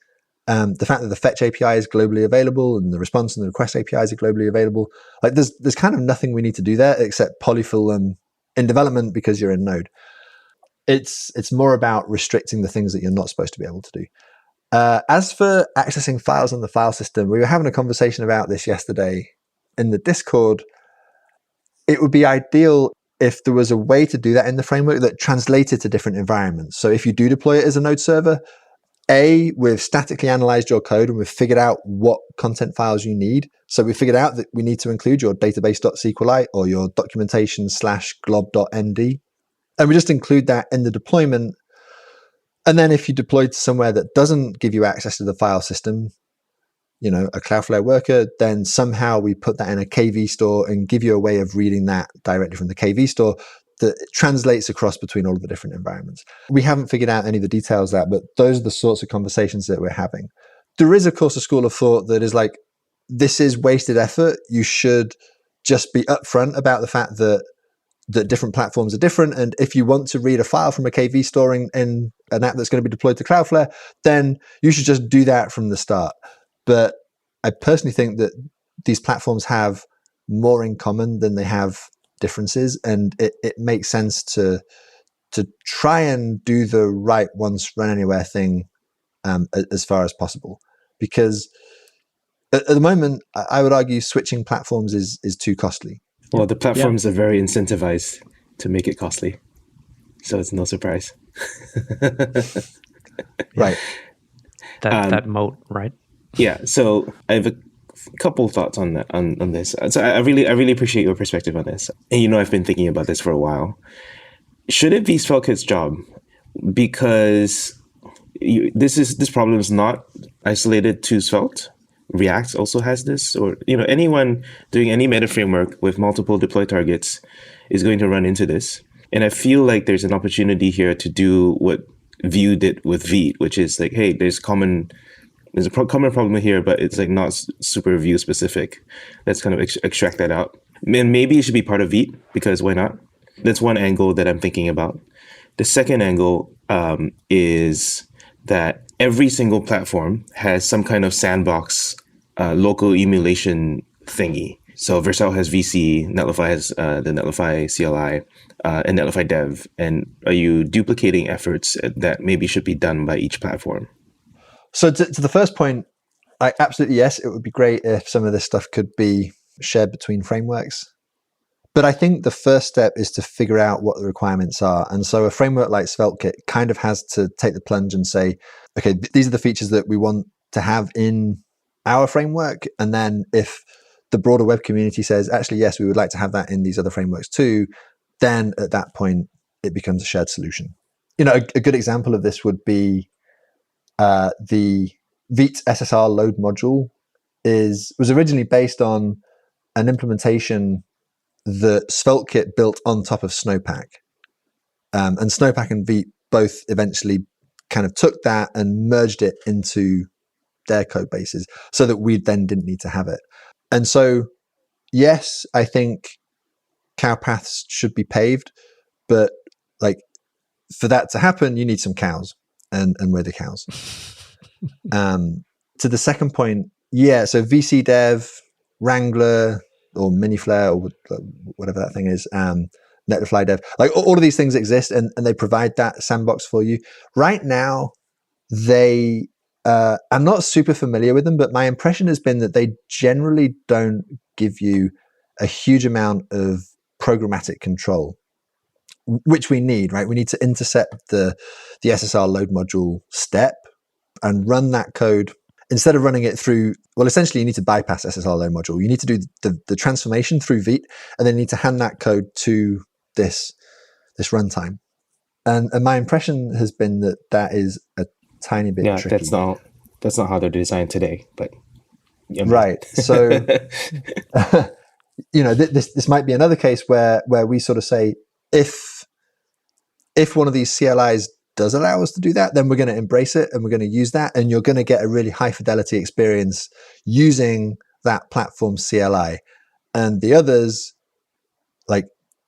the fact that the fetch API is globally available and the response and the request APIs are globally available, like there's kind of nothing we need to do there except polyfill them in development because you're in Node. It's more about restricting the things that you're not supposed to be able to do. As for accessing files on the file system, we were having a conversation about this yesterday in the Discord. It would be ideal if there was a way to do that in the framework that translated to different environments. So if you do deploy it as a Node server, we've statically analyzed your code and we've figured out what content files you need. So we figured out that we need to include your database.sqlite or your documentation/glob.nd. And we just include that in the deployment. And then if you deploy to somewhere that doesn't give you access to the file system, a Cloudflare worker, then somehow we put that in a KV store and give you a way of reading that directly from the KV store that translates across between all of the different environments. We haven't figured out any of the details of that, but those are the sorts of conversations that we're having. There is, of course, a school of thought that is like, this is wasted effort. You should just be upfront about the fact that different platforms are different. And if you want to read a file from a KV store in an app that's going to be deployed to Cloudflare, then you should just do that from the start. But I personally think that these platforms have more in common than they have differences. And it makes sense to try and do the right once run anywhere thing as far as possible. Because at the moment, I would argue switching platforms is too costly. Well, the platforms are very incentivized to make it costly. So it's no surprise. Right. That moat, right? Yeah. So I have a couple thoughts on that, on this. So I really appreciate your perspective on this. And I've been thinking about this for a while. Should it be SvelteKit's job? Because this problem is not isolated to Svelte. React also has this, or anyone doing any meta framework with multiple deploy targets is going to run into this. And I feel like there's an opportunity here to do what Vue did with Vite, which is like, hey, there's a common problem here, but it's like not super Vue specific. Let's kind of extract that out. And maybe it should be part of Vite, because why not? That's one angle that I'm thinking about. The second angle is that every single platform has some kind of sandbox local emulation thingy. So Vercel has VC, Netlify has the Netlify CLI, and Netlify Dev. And are you duplicating efforts that maybe should be done by each platform? So to the first point, absolutely yes, it would be great if some of this stuff could be shared between frameworks. But I think the first step is to figure out what the requirements are. And so a framework like SvelteKit kind of has to take the plunge and say, okay, these are the features that we want to have in our framework. And then if the broader web community says, actually, yes, we would like to have that in these other frameworks too, then at that point, it becomes a shared solution. A good example of this would be the Vite SSR load module was originally based on an implementation that SvelteKit built on top of Snowpack. And Snowpack and Vite both eventually kind of took that and merged it into their code bases so that we then didn't need to have it. And so, yes, I think cow paths should be paved, but like for that to happen, you need some cows, and we're the cows. To the second point, so VC Dev, Wrangler, or Miniflare, or whatever that thing is, Netlify Dev, like all of these things exist, and they provide that sandbox for you. Right now, I'm not super familiar with them, but my impression has been that they generally don't give you a huge amount of programmatic control, which we need, right? We need to intercept the SSR load module step and run that code. Instead of running it through, well, essentially you need to bypass SSR load module. You need to do the transformation through Vite, and then you need to hand that code to this runtime. And my impression has been that is a tiny bit tricky. That's not how they're designed today, but right. So this might be another case where we sort of say, if one of these CLIs does allow us to do that, then we're going to embrace it and we're going to use that, and you're going to get a really high fidelity experience using that platform CLI. And the others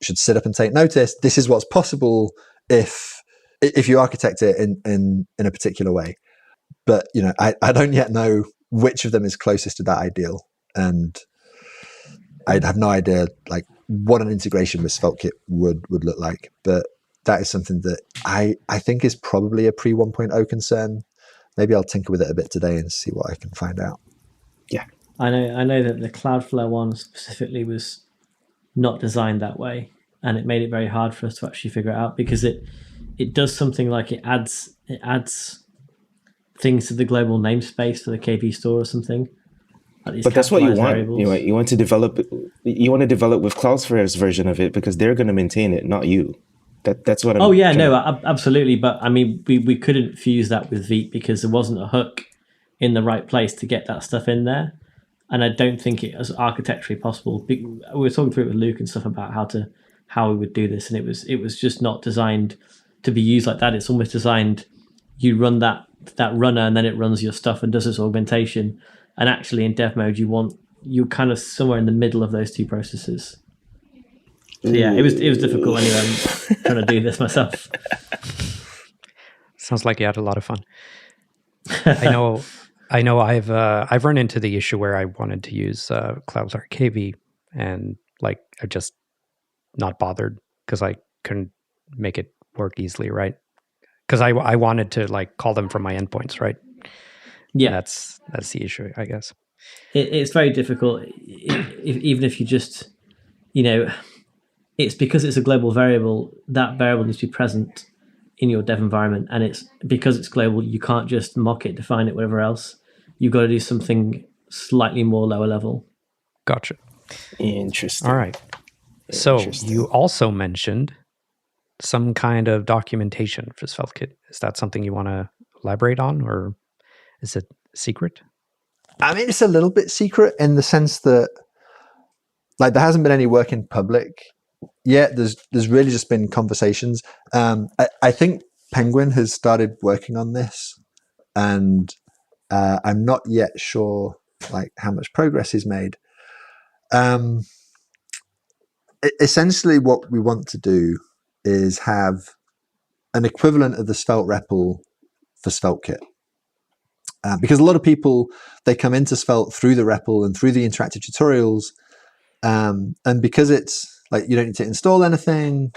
should sit up and take notice. This is what's possible if you architect it in a particular way. But I don't yet know which of them is closest to that ideal, and I'd have no idea what an integration with SvelteKit would look like. But that is something that I think is probably a pre 1.0 concern. Maybe I'll tinker with it a bit today and see what I can find out. Yeah, I know that the Cloudflare one specifically was not designed that way, and it made it very hard for us to actually figure it out, because it does something like it adds things to the global namespace for the KV store or something. But that's what you want. You want to develop with Cloudflare's version of it, because they're going to maintain it, not you. That's what I'm. Oh yeah, absolutely. But I mean, we couldn't fuse that with Vite because there wasn't a hook in the right place to get that stuff in there, and I don't think it was architecturally possible. We were talking through it with Luke and stuff about how we would do this, and it was just not designed to be used like that. It's almost designed, you run that runner and then it runs your stuff and does its augmentation. And actually in dev mode, you're kind of somewhere in the middle of those two processes. So yeah, it was difficult anyway. I'm trying to do this myself. Sounds like you had a lot of fun. I know I've run into the issue where I wanted to use Cloudflare KV, and I just not bothered because I couldn't make it work easily, right? Because I wanted to call them from my endpoints, right? Yeah, that's the issue, I guess. It's very difficult, even if you just, it's because it's a global variable. That variable needs to be present in your dev environment, and it's because it's global. You can't just mock it, define it, whatever else. You've got to do something slightly more lower level. Gotcha. Interesting. All right. So you also mentioned some kind of documentation for SvelteKit. Is that something you want to elaborate on, or is it secret? I mean, it's a little bit secret in the sense that there hasn't been any work in public yet. There's really just been conversations. I think Penguin has started working on this, and I'm not yet sure how much progress he's made. Essentially what we want to do is have an equivalent of the Svelte REPL for SvelteKit. Because a lot of people, they come into Svelte through the REPL and through the interactive tutorials. And because it's you don't need to install anything,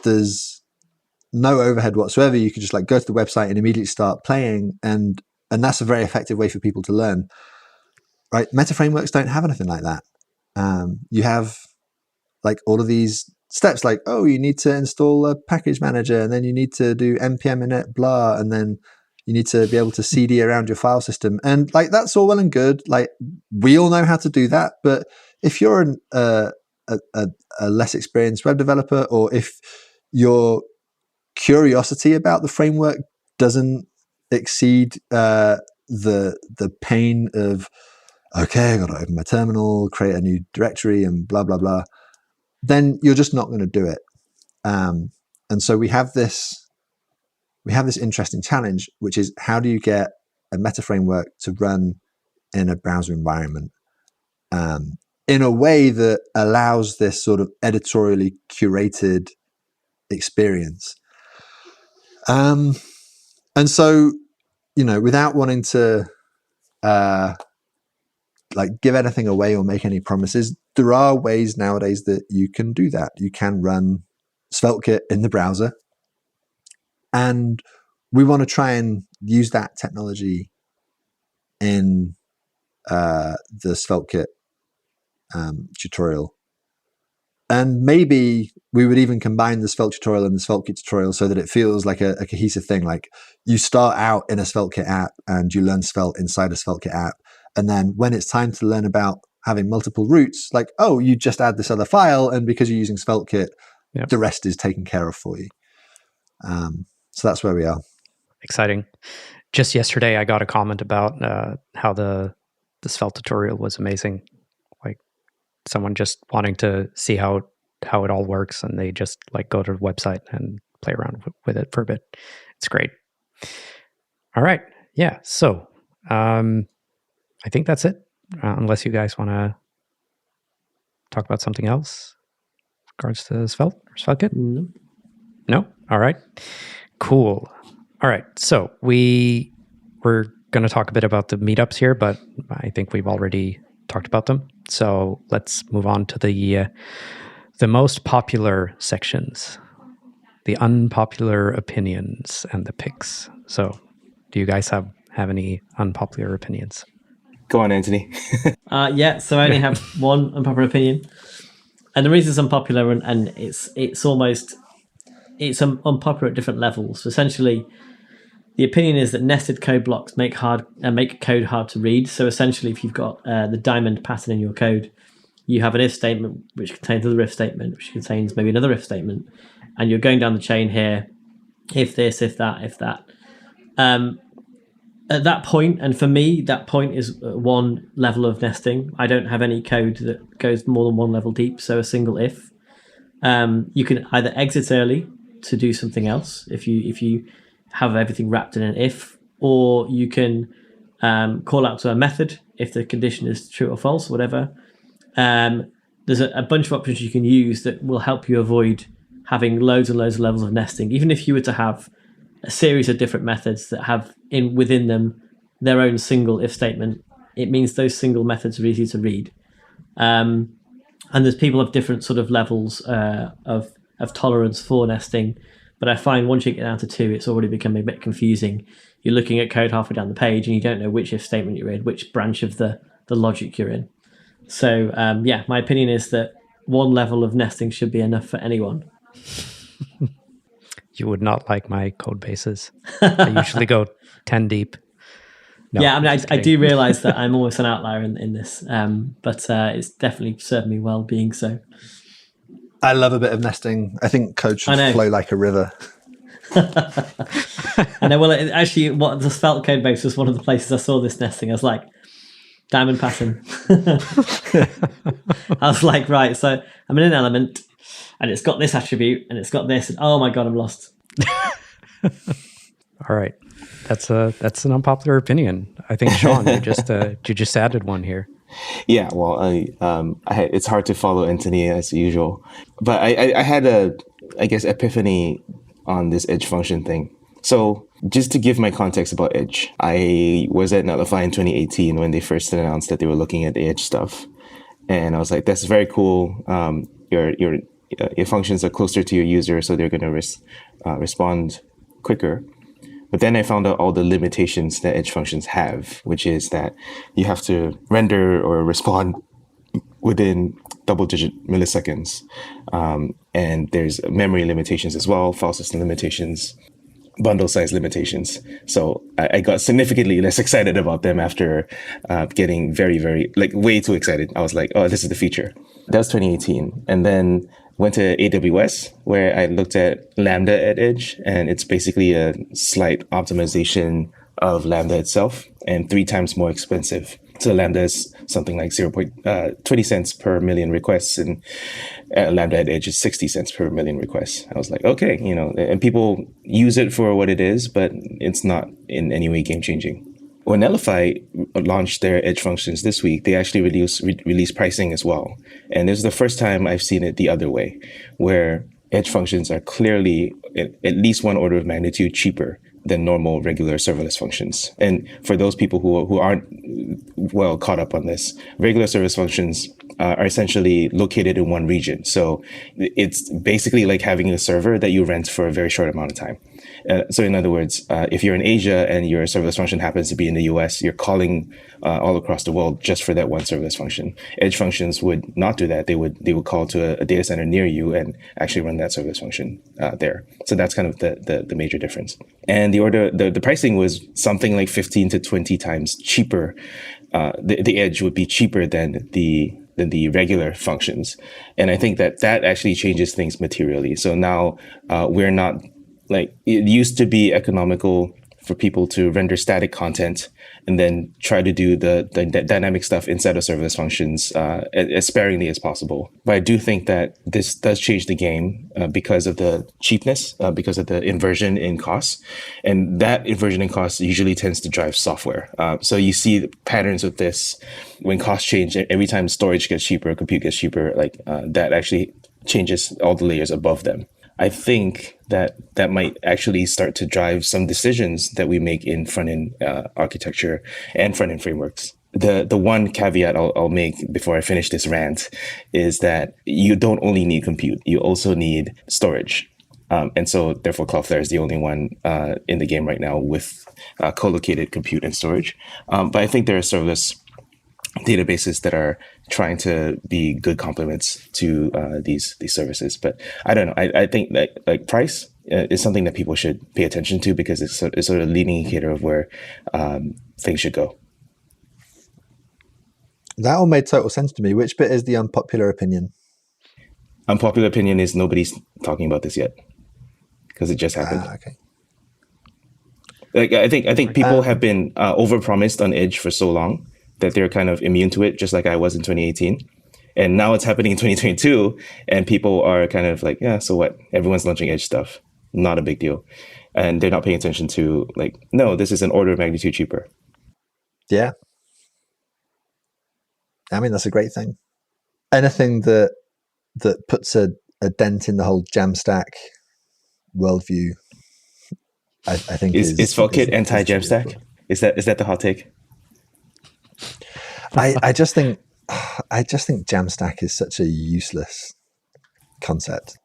there's no overhead whatsoever. You can just go to the website and immediately start playing. And that's a very effective way for people to learn. Right? Meta frameworks don't have anything like that. You have all of these steps, you need to install a package manager, and then you need to do npm init blah, and then you need to be able to cd around your file system, and that's all well and good. We all know how to do that, but if you're a less experienced web developer, or if your curiosity about the framework doesn't exceed the pain of, okay, I got to open my terminal, create a new directory, and blah blah blah, then you're just not going to do it. And so we have this interesting challenge, which is, how do you get a meta framework to run in a browser environment? in a way that allows this sort of editorially curated experience. And so, without wanting to give anything away or make any promises, there are ways nowadays that you can do that. You can run SvelteKit in the browser, and we want to try and use that technology in the SvelteKit tutorial. And maybe we would even combine the Svelte tutorial and the SvelteKit tutorial so that it feels like a cohesive thing. Like you start out in a SvelteKit app and you learn Svelte inside a SvelteKit app. And then when it's time to learn about having multiple routes, like, oh, you just add this other file. And because you're using SvelteKit, the rest is taken care of for you. So that's where we are. Exciting. Just yesterday, I got a comment about how the Svelte tutorial was amazing. Like someone just wanting to see how it all works, and they just go to the website and play around with it for a bit. It's great. All right. Yeah. So I think that's it. Unless you guys want to talk about something else in regards to Svelte or SvelteKit? No? All right. Cool. All right. So we're going to talk a bit about the meetups here, but I think we've already talked about them. So let's move on to the most popular sections, the unpopular opinions and the picks. So do you guys have any unpopular opinions? Go on, Antony. So I only have one unpopular opinion. And the reason it's unpopular and it's unpopular at different levels. So essentially, the opinion is that nested code blocks make code hard to read. So essentially, if you've got the diamond pattern in your code, you have an if statement which contains another if statement, which contains maybe another if statement, and you're going down the chain here, if this, if that, if that. At that point, and for me, that point is one level of nesting. I don't have any code that goes more than one level deep, so a single if. You can either exit early to do something else if you have everything wrapped in an if, or you can call out to a method if the condition is true or false, whatever. There's a bunch of options you can use that will help you avoid having loads and loads of levels of nesting. Even if you were to have a series of different methods that have within them their own single if statement, it means those single methods are easy to read. And there's people of different sort of levels of tolerance for nesting. But I find once you get down to 2, it's already becoming a bit confusing. You're looking at code halfway down the page and you don't know which if statement you're in, which branch of the logic you're in. So my opinion is that one level of nesting should be enough for anyone. You would not like my code bases. I usually go 10 deep. No, yeah, I mean, I do realize that I'm almost an outlier in this, but it's definitely served me well being so. I love a bit of nesting. I think code should flow like a river. I know. Well, what the Svelte code base was one of the places I saw this nesting. I was like, diamond pattern. I was like, right, so I'm in an element, and it's got this attribute, and it's got this, and oh my god, I'm lost. All right, that's an unpopular opinion. I think Shawn, you just added one here. Yeah, well, it's hard to follow Antony as usual, but I had I guess epiphany on this edge function thing. So just to give my context about edge, I was at Netlify in 2018 when they first announced that they were looking at the edge stuff, and I was like, that's very cool. Your functions are closer to your user, so they're going to respond quicker. But then I found out all the limitations that edge functions have, which is that you have to render or respond within double-digit milliseconds. And there's memory limitations as well, file system limitations, bundle size limitations. So I got significantly less excited about them after getting very, very, way too excited. I was like, oh, this is the feature. That was 2018. And then went to AWS, where I looked at Lambda at Edge, and it's basically a slight optimization of Lambda itself and 3 times more expensive. So Lambda is something like 20 cents per million requests, and Lambda at Edge is 60 cents per million requests. I was like, okay, and people use it for what it is, but it's not in any way game changing. when Netlify launched their edge functions this week, they actually released pricing as well. And this is the first time I've seen it the other way, where edge functions are clearly at least one order of magnitude cheaper than normal regular serverless functions. And for those people who aren't well caught up on this, regular service functions are essentially located in one region. So it's basically like having a server that you rent for a very short amount of time. So in other words, if you're in Asia and your serverless function happens to be in the US, you're calling all across the world just for that one serverless function. Edge functions would not do that. They would call to a data center near you and actually run that serverless function there. So that's kind of the major difference. And the pricing was something like 15 to 20 times cheaper. The edge would be cheaper than the regular functions. And I think that actually changes things materially. So now we're not, like, it used to be economical for people to render static content and then try to do the dynamic stuff inside of serverless functions as sparingly as possible. But I do think that this does change the game because of the cheapness, because of the inversion in costs. And that inversion in costs usually tends to drive software. So you see patterns of this when costs change. Every time storage gets cheaper, compute gets cheaper, like that actually changes all the layers above them. I think that might actually start to drive some decisions that we make in front-end architecture and front-end frameworks. The one caveat I'll make before I finish this rant is that you don't only need compute, you also need storage. And so therefore Cloudflare is the only one in the game right now with co-located compute and storage. But I think there are serverless databases that are trying to be good complements to these services. But I don't know. I think that like price is something that people should pay attention to because it's sort of a leading indicator of where things should go. That all made total sense to me. Which bit is the unpopular opinion? Unpopular opinion is nobody's talking about this yet because it just happened. Okay. Like I think people have been overpromised on Edge for so long that they're kind of immune to it, just like I was in 2018. And now it's happening in 2022, and people are kind of like, yeah, so what? Everyone's launching Edge stuff. Not a big deal. And they're not paying attention to, like, no, this is an order of magnitude cheaper. Yeah. I mean, that's a great thing. Anything that puts a dent in the whole Jamstack worldview, I think is SvelteKit anti-Jamstack? Is that the hot take? I just think Jamstack is such a useless concept.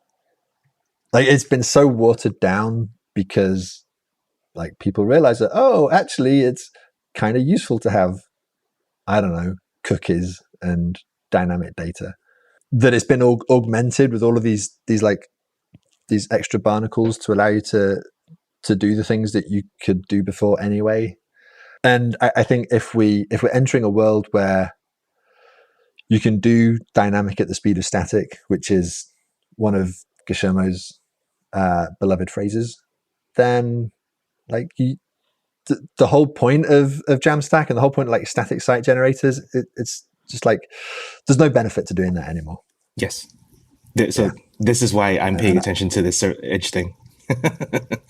Like, it's been so watered down because like people realize that, oh, actually it's kind of useful to have, I don't know, cookies and dynamic data, that it's been augmented with all of these extra barnacles to allow you to do the things that you could do before anyway. And I think if we're entering a world where you can do dynamic at the speed of static, which is one of Guillermo's beloved phrases, then like the whole point of Jamstack and the whole point of like static site generators, it's just like there's no benefit to doing that anymore. Yes. So this is why I'm paying attention to this Edge thing.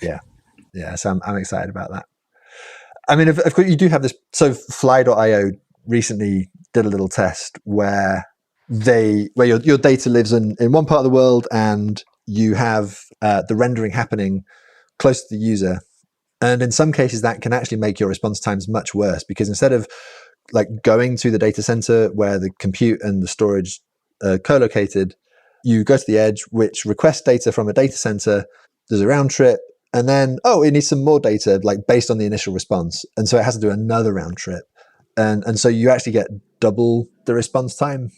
Yeah. So I'm excited about that. I mean, of course, you do have this. So Fly.io recently did a little test where your data lives in one part of the world and you have the rendering happening close to the user. And in some cases, that can actually make your response times much worse because instead of like going to the data center where the compute and the storage are co-located, you go to the edge, which requests data from a data center. There's a round trip. And then, it needs some more data, like based on the initial response. And so it has to do another round trip. And so you actually get double the response time.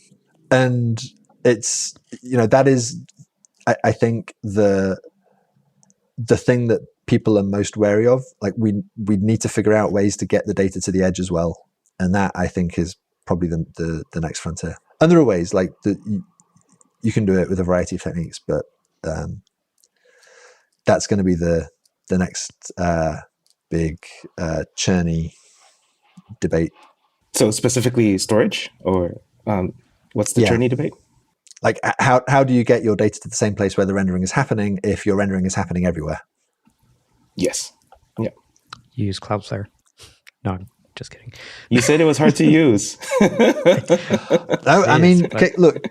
And it's, that is, I think the thing that people are most wary of. Like we need to figure out ways to get the data to the edge as well. And that I think is probably the next frontier. And there are ways like you can do it with a variety of techniques, but that's going to be the next big churny debate. So specifically storage, or what's the churny debate? Like how do you get your data to the same place where the rendering is happening if your rendering is happening everywhere? Yes. Yeah. You use Cloudflare. No. just kidding. You said it was hard to use. No, I mean, look,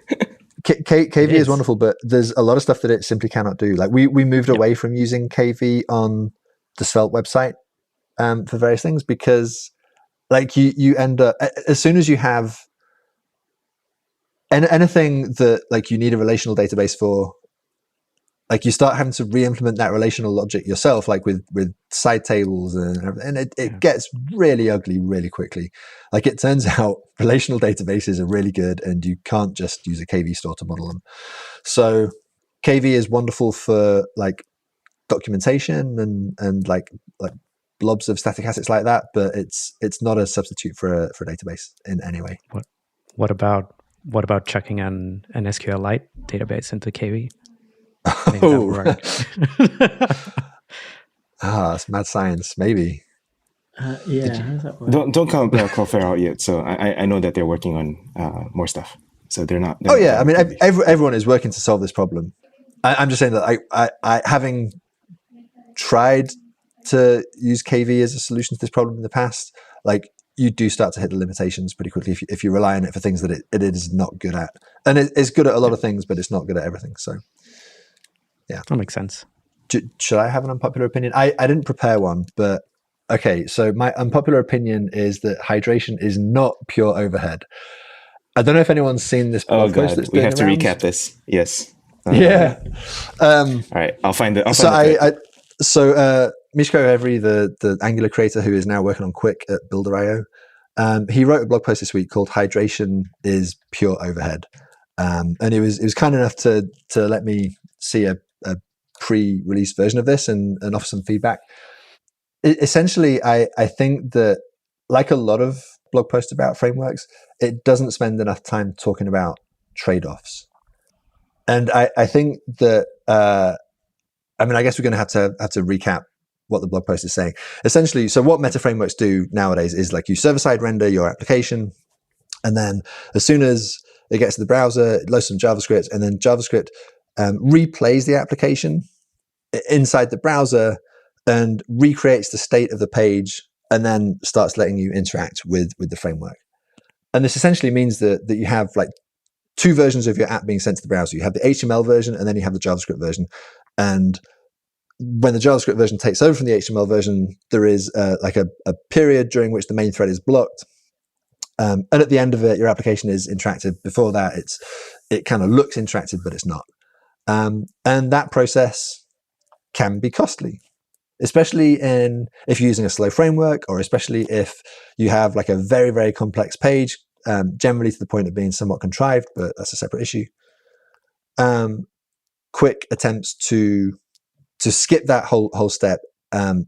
KV is wonderful, but there's a lot of stuff that it simply cannot do. Like we moved away from using KV on the Svelte website for various things because like you end up, as soon as you have anything that like you need a relational database for, like you start having to re-implement that relational logic yourself, like with side tables and everything, and it gets really ugly really quickly. Like it turns out relational databases are really good and you can't just use a KV store to model them. So KV is wonderful for like documentation and like blobs of static assets like that, but it's not a substitute for a database in any way. What about chucking an SQLite database into KV? It's mad science, maybe. How does that work? Don't count Cloudflare out yet. So I know that they're working on more stuff. So they're not. I mean, everyone is working to solve this problem. I'm just saying that I having tried to use KV as a solution to this problem in the past, like you do start to hit the limitations pretty quickly if you rely on it for things that it is not good at. And it's good at a lot of things, but it's not good at everything. So. Yeah, that makes sense. Should I have an unpopular opinion? I didn't prepare one, but okay. So my unpopular opinion is that hydration is not pure overhead. I don't know if anyone's seen this blog post that's we have to around. recap this. Yes. Yeah. All right. I'll find it. So Mishko Evry, the Angular creator who is now working on Quick at Builder.io, he wrote a blog post this week called "Hydration is Pure Overhead," and it was kind enough to let me see a pre-release version of this and offer some feedback. Essentially, I think that like a lot of blog posts about frameworks, it doesn't spend enough time talking about trade-offs. And I think that, I mean, I guess we're going to have to recap what the blog post is saying. Essentially, so what meta frameworks do nowadays is like you server-side render your application, and then as soon as it gets to the browser, it loads some JavaScript, and then JavaScript replays the application inside the browser and recreates the state of the page and then starts letting you interact with the framework. And this essentially means that you have like two versions of your app being sent to the browser. You have the HTML version and then you have the JavaScript version. And when the JavaScript version takes over from the HTML version, there is like a period during which the main thread is blocked. And at the end of it, your application is interactive. Before that, it kind of looks interactive, but it's not. And that process can be costly, especially if you're using a slow framework, or especially if you have like a very, very complex page, generally to the point of being somewhat contrived, but that's a separate issue. Quick attempts to skip that whole step.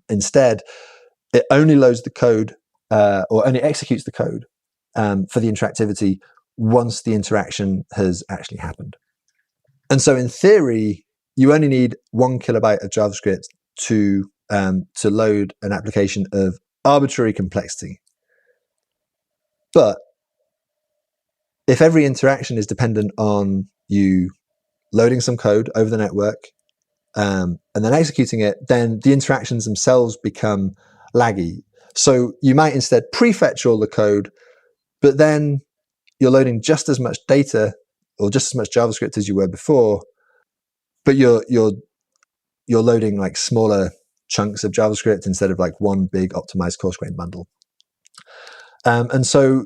Instead, it only loads the code or only executes the code for the interactivity once the interaction has actually happened. And so in theory, you only need 1 kilobyte of JavaScript to load an application of arbitrary complexity. But if every interaction is dependent on you loading some code over the network and then executing it, then the interactions themselves become laggy. So you might instead prefetch all the code, but then you're loading just as much data or just as much JavaScript as you were before, but you're loading like smaller chunks of JavaScript instead of like one big optimized coarse-grained bundle. And so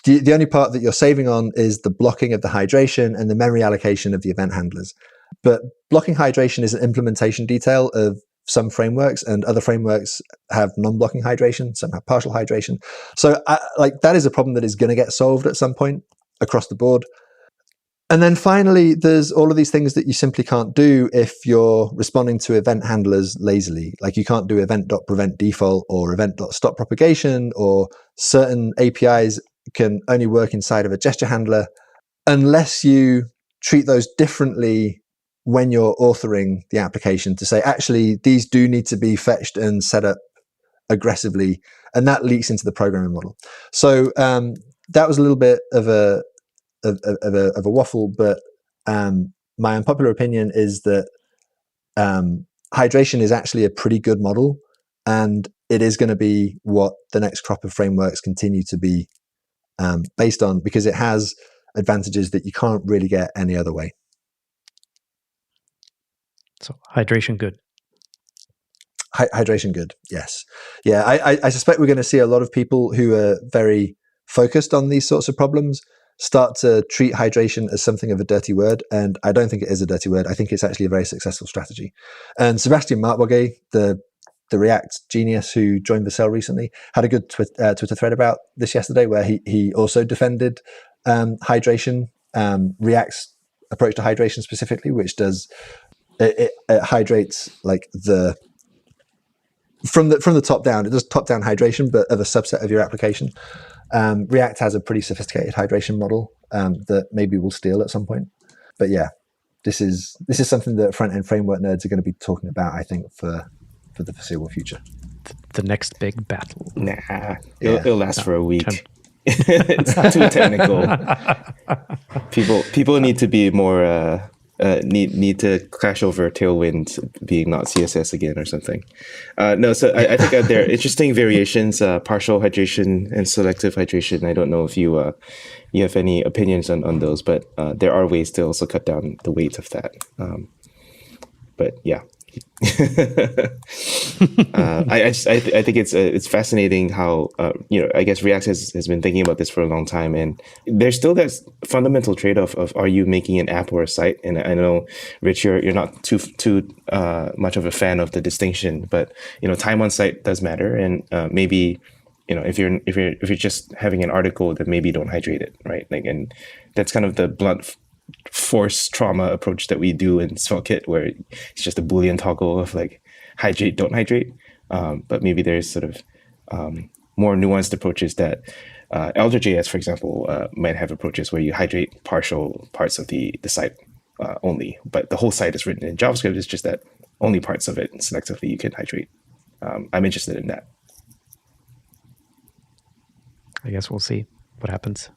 the only part that you're saving on is the blocking of the hydration and the memory allocation of the event handlers. But blocking hydration is an implementation detail of some frameworks, and other frameworks have non-blocking hydration, some have partial hydration. So like that is a problem that is going to get solved at some point across the board. And then finally, there's all of these things that you simply can't do if you're responding to event handlers lazily. Like you can't do event.prevent default or event.stop propagation, or certain APIs can only work inside of a gesture handler unless you treat those differently when you're authoring the application to say, actually, these do need to be fetched and set up aggressively. And that leaks into the programming model. So that was a little bit of a waffle, but my unpopular opinion is that hydration is actually a pretty good model, and it is going to be what the next crop of frameworks continue to be based on, because it has advantages that you can't really get any other way. So hydration good. Hydration good, yes. Yeah, I suspect we're going to see a lot of people who are very focused on these sorts of problems start to treat hydration as something of a dirty word, and I don't think it is a dirty word. I think it's actually a very successful strategy. And Sebastian Martwage, the React genius who joined Vercel recently, had a good Twitter thread about this yesterday, where he also defended hydration, React's approach to hydration specifically, which does it hydrates like from the top down. It does top down hydration, but of a subset of your application. React has a pretty sophisticated hydration model that maybe we'll steal at some point. But yeah, this is something that front end framework nerds are going to be talking about, I think, for the foreseeable future. The next big battle. Nah, it'll last for a week. It's too technical. People need to be more need to crash over Tailwind being not CSS again or something. So I think there are interesting variations, partial hydration and selective hydration. I don't know if you have any opinions on those, but there are ways to also cut down the weight of that. But yeah. I think it's fascinating how I guess React has been thinking about this for a long time, and there's still that fundamental trade-off of, are you making an app or a site? And I know, Rich, you're not too much of a fan of the distinction, but time on site does matter, and maybe if you're just having an article, then maybe don't hydrate it, right? Like, and that's kind of the blunt force trauma approach that we do in SvelteKit, where it's just a Boolean toggle of like hydrate, don't hydrate. But maybe there's sort of more nuanced approaches that Elder.js, for example, might have approaches where you hydrate partial parts of the site only, but the whole site is written in JavaScript. It's just that only parts of it selectively you can hydrate. I'm interested in that. I guess we'll see what happens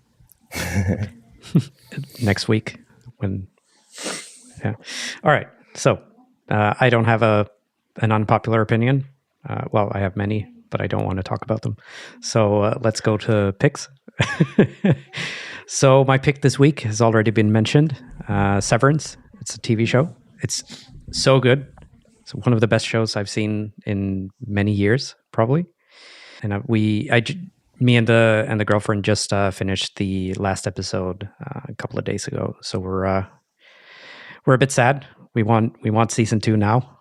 next week. All right. So I don't have an unpopular opinion. Well, I have many, but I don't want to talk about them. So let's go to picks. So my pick this week has already been mentioned. Severance. It's a TV show. It's so good. It's one of the best shows I've seen in many years, probably. And me and the girlfriend just finished the last episode a couple of days ago. So we're a bit sad. We want season 2 now,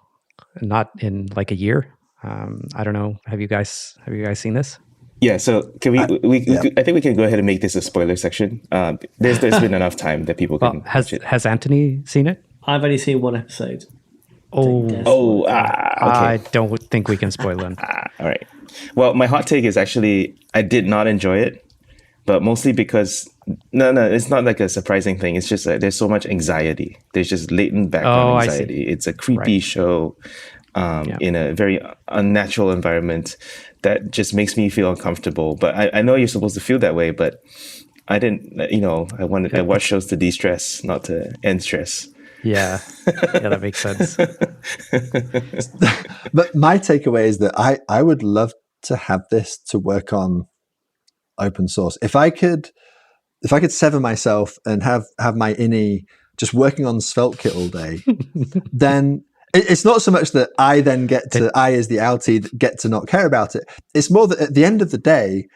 not in like a year. I don't know. Have you guys seen this? Yeah. So can we I think we can go ahead and make this a spoiler section. There's been enough time that people can. Has Antony seen it? I've only seen one episode. Okay. I don't think we can spoil it. All right. Well, my hot take is actually I did not enjoy it, but mostly because no, it's not like a surprising thing. It's just that there's so much anxiety. There's just latent background anxiety. It's a creepy show in a very unnatural environment that just makes me feel uncomfortable. But I know you're supposed to feel that way, but I didn't. I watch shows to de-stress, not to end stress. Yeah, that makes sense. But my takeaway is that I would love to have this to work on open source. If I could sever myself and have my innie just working on SvelteKit all day, then it's not so much that I then I as the outie get to not care about it. It's more that at the end of the day,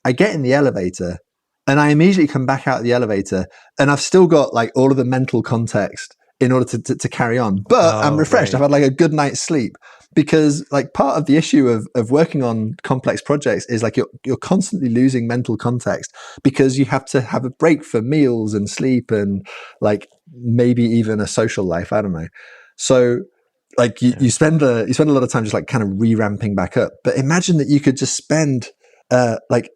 I get in the elevator and I immediately come back out of the elevator and I've still got like all of the mental context in order to carry on. But I'm refreshed. Right. I've had like a good night's sleep, because like part of the issue of working on complex projects is like you're constantly losing mental context because you have to have a break for meals and sleep and like maybe even a social life. I don't know. So like you spend a lot of time just like kind of re-ramping back up. But imagine that you could just spend like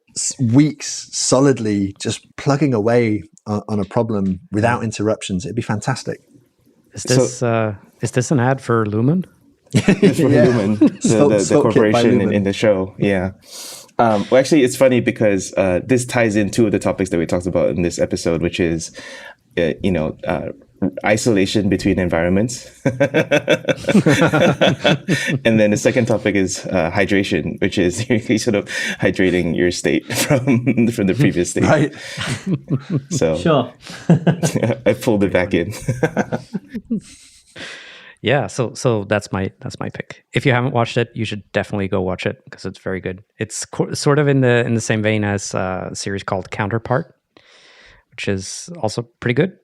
weeks solidly just plugging away on a problem without interruptions. It'd be fantastic. Is this an ad for Lumen? It's for Lumen, the corporation in the show. Yeah. Well, actually, it's funny because this ties in two of the topics that we talked about in this episode, which is, isolation between environments. And then the second topic is hydration, which is really sort of hydrating your state from the previous state. Right. So Sure. I pulled it back in. Yeah, so that's my pick. If you haven't watched it, you should definitely go watch it because it's very good. It's sort of in the same vein as a series called Counterpart, which is also pretty good.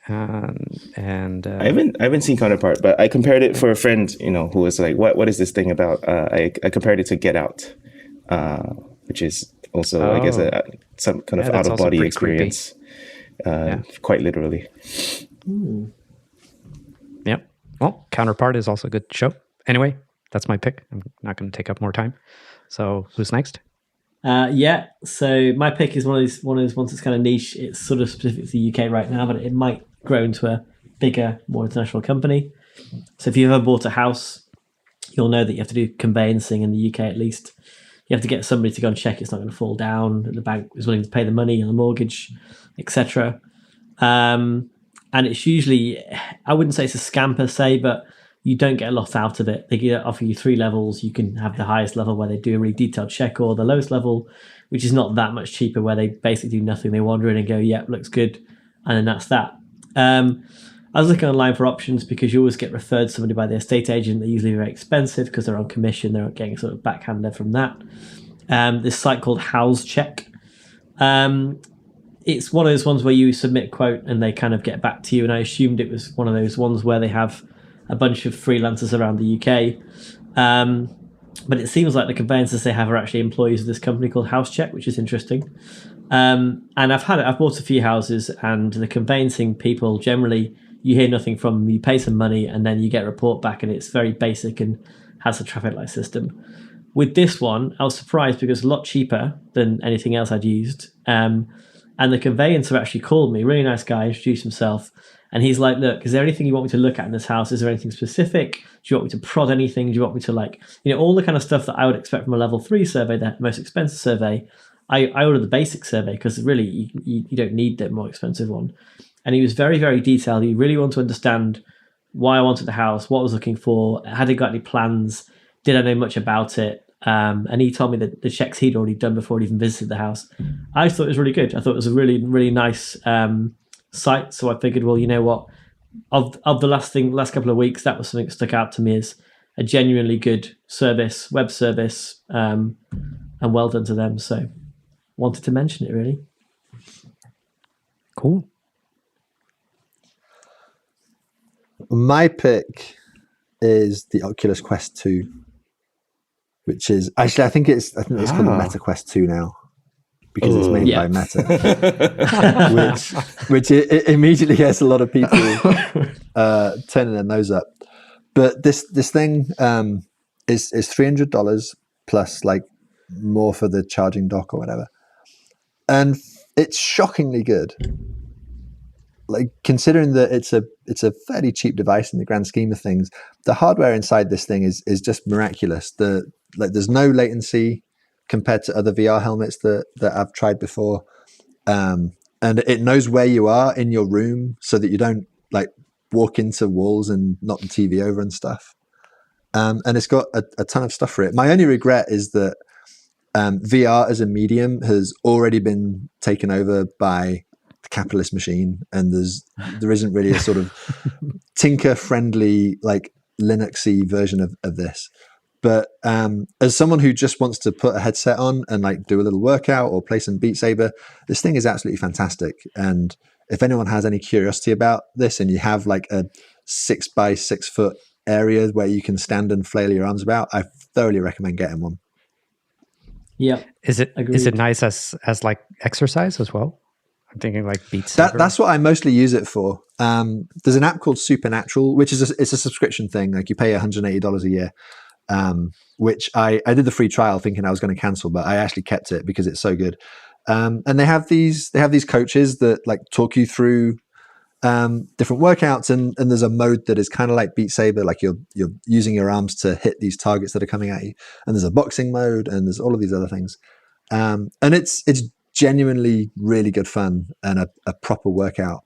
And I haven't seen Counterpart, but I compared it for a friend, who was like, "What is this thing about?" I compared it to Get Out, which is also, I guess, some kind of out of body experience, quite literally. Yep. Well, Counterpart is also a good show. Anyway, that's my pick. I'm not going to take up more time. So, who's next? So my pick is one of those ones that's kind of niche. It's sort of specific to the UK right now, but it might grow into a bigger, more international company. So if you've ever bought a house, you'll know that you have to do conveyancing in the UK at least. You have to get somebody to go and check it's not going to fall down, that the bank is willing to pay the money on the mortgage, etc. And it's usually, I wouldn't say it's a scam per se, but you don't get a lot out of it. They offer you 3 levels. You can have the highest level where they do a really detailed check, or the lowest level, which is not that much cheaper, where they basically do nothing. They wander in and go, "Yep, looks good," and then that's that. I was looking online for options because you always get referred to somebody by the estate agent. They're usually very expensive because they're on commission. They're getting sort of backhanded from that. This site called House Check. It's one of those ones where you submit a quote and they kind of get back to you. And I assumed it was one of those ones where they have a bunch of freelancers around the UK. But it seems like the conveyancers they have are actually employees of this company called House Check, which is interesting. And I've bought a few houses, and the conveyancing people, generally, you hear nothing from them. You pay some money and then you get a report back, and it's very basic and has a traffic light system. With this one, I was surprised because it's a lot cheaper than anything else I'd used. And the conveyancer actually called me, really nice guy, introduced himself. And he's like, "Look, is there anything you want me to look at in this house? Is there anything specific? Do you want me to prod anything? Do you want me to all the kind of stuff that I would expect from a level 3 survey, the most expensive survey? I ordered the basic survey because really you don't need the more expensive one." And he was very, very detailed. He really wanted to understand why I wanted the house, what I was looking for, had he got any plans, did I know much about it? And he told me that the checks he'd already done before he even visited the house. I thought it was really good. I thought it was a really, really nice site. So I figured, well, you know what? Of the last couple of weeks, that was something that stuck out to me as a genuinely good service, web service, and well done to them. So wanted to mention it, really. Cool. My pick is the Oculus Quest 2, which is actually I think it's called the Meta Quest 2 now, because it's made by Meta, which it immediately gets a lot of people turning their nose up. But this thing is $300 plus more for the charging dock or whatever, and it's shockingly good. Considering that it's a fairly cheap device in the grand scheme of things, the hardware inside this thing is just miraculous. There's no latency compared to other VR helmets that I've tried before, and it knows where you are in your room so that you don't walk into walls and knock the TV over and stuff. And it's got a ton of stuff for it. My only regret is that VR as a medium has already been taken over by the capitalist machine, and there isn't really a sort of tinker friendly Linuxy version of this. But as someone who just wants to put a headset on and do a little workout or play some Beat Saber, this thing is absolutely fantastic. And if anyone has any curiosity about this, and you have a 6 by 6 foot area where you can stand and flail your arms about, I thoroughly recommend getting one. Yeah. Is it nice as exercise as well? I'm thinking Beat Saber. That's what I mostly use it for. There's an app called Supernatural, which is it's a subscription thing. You pay $180 a year, which I did the free trial thinking I was going to cancel, but I actually kept it because it's so good. And they have these coaches that talk you through different workouts, and there's a mode that is kind of like Beat Saber, you're using your arms to hit these targets that are coming at you. And there's a boxing mode, and there's all of these other things. And it's genuinely really good fun and a proper workout.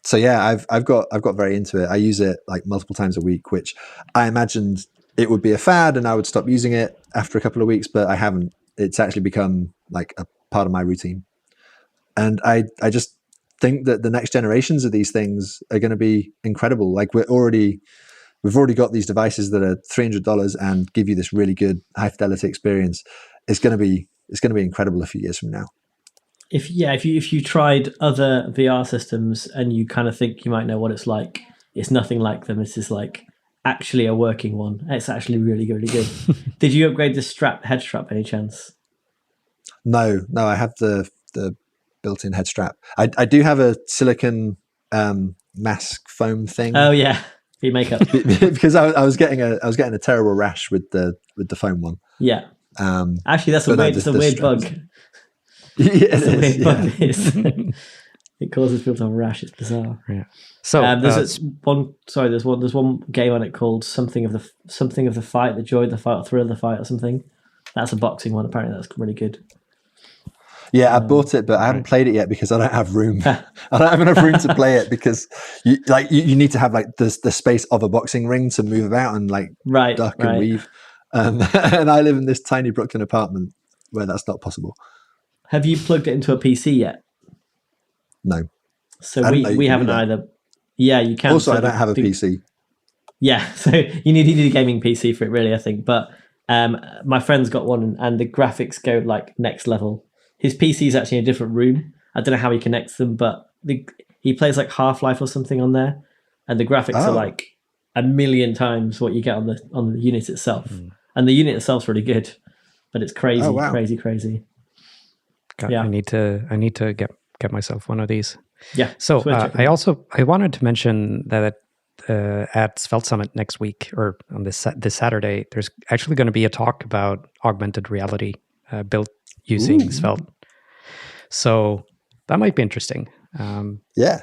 So yeah, I've got very into it. I use it like multiple times a week, which I imagined it would be a fad and I would stop using it after a couple of weeks, but I haven't. It's actually become like a part of my routine. And I just think that the next generations of these things are going to be incredible. Like we've already got these devices that are $300 and give you this really good high fidelity experience. It's going to be incredible a few years from now. If you tried other VR systems and you kind of think you might know what it's like, it's nothing like them. This is like actually a working one. It's actually really good. Did you upgrade the head strap any chance? No, I have the built-in head strap. I do have a silicon mask foam thing. Oh yeah, for your makeup. Because I was getting a terrible rash with the foam one. Yeah. Actually, that's a weird bug. Yeah, it causes people to have a rash. It's bizarre. Yeah. So there's one game on it called something of the fight, the joy of the fight, or thrill of the fight, or something. That's a boxing one. Apparently, that's really good. Yeah, I bought it, but I haven't played it yet because I don't have room. I don't have enough room to play it because you need to have like the space of a boxing ring to move about and like duck and weave. And I live in this tiny Brooklyn apartment where that's not possible. Have you plugged it into a PC yet? No. So we haven't either. Yeah, you can. Also, I don't have a PC. Yeah, so you need a gaming PC for it, really, I think. But my friend's got one, and the graphics go like next level. His PC is actually in a different room. I don't know how he connects them, but he plays like Half-Life or something on there, and the graphics are like a million times what you get on the unit itself. And the unit itself's really good, but it's crazy, crazy. God, yeah, I need to get myself one of these. Yeah. So I wanted to mention that at Svelte Summit next week, or on this Saturday, there's actually going to be a talk about augmented reality built using Svelte. So that might be interesting. Yeah.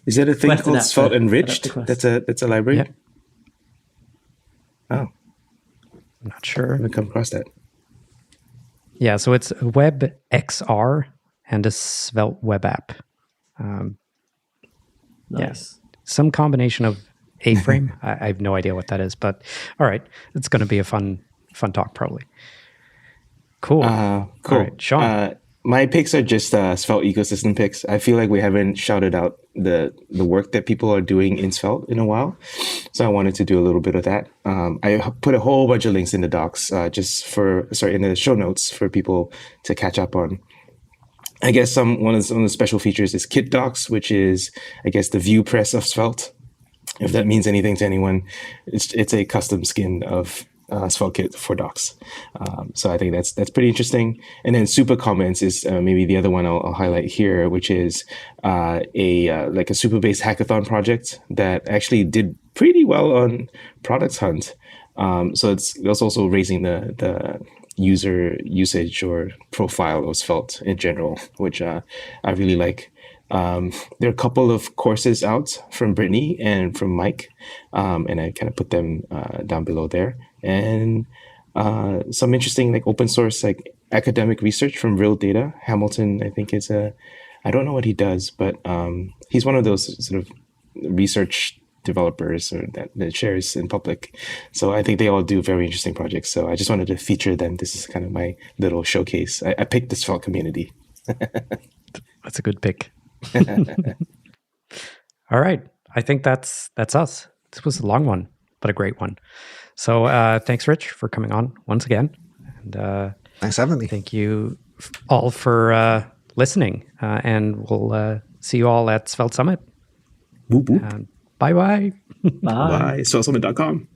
Is that a thing called Svelte Enriched? That's a library. Yeah. Oh, I'm not sure. I haven't come across that. Yeah, so it's WebXR and a Svelte web app. Nice. Yeah, some combination of A-frame. I have no idea what that is, but all right, it's going to be a fun talk probably. Cool. Cool. All right, Shawn. My picks are just Svelte ecosystem picks. I feel like we haven't shouted out the work that people are doing in Svelte in a while. So I wanted to do a little bit of that. I put a whole bunch of links in the docs in the show notes for people to catch up on. I guess one of the special features is Kit Docs, which is, I guess, the view press of Svelte. If that means anything to anyone, it's a custom skin of SvelteKit for docs. So I think that's pretty interesting. And then Super Comments is maybe the other one I'll highlight here, which is a super-based hackathon project that actually did pretty well on Products Hunt. So that's also raising the user usage or profile of Svelte in general, which I really like. There are a couple of courses out from Brittany and from Mike, and I kind of put them down below there. And some interesting like open source like academic research from Rill Data. Hamilton, I think, is I don't know what he does, but he's one of those sort of research developers that shares in public. So I think they all do very interesting projects. So I just wanted to feature them. This is kind of my little showcase. I picked the Svelte community. That's a good pick. All right. I think that's us. This was a long one, but a great one. So thanks, Rich, for coming on once again. And thanks for having me. Thank you all for listening. And we'll see you all at Svelte Summit. Boop, boop. Bye-bye. Bye. Bye. SvelteSummit.com.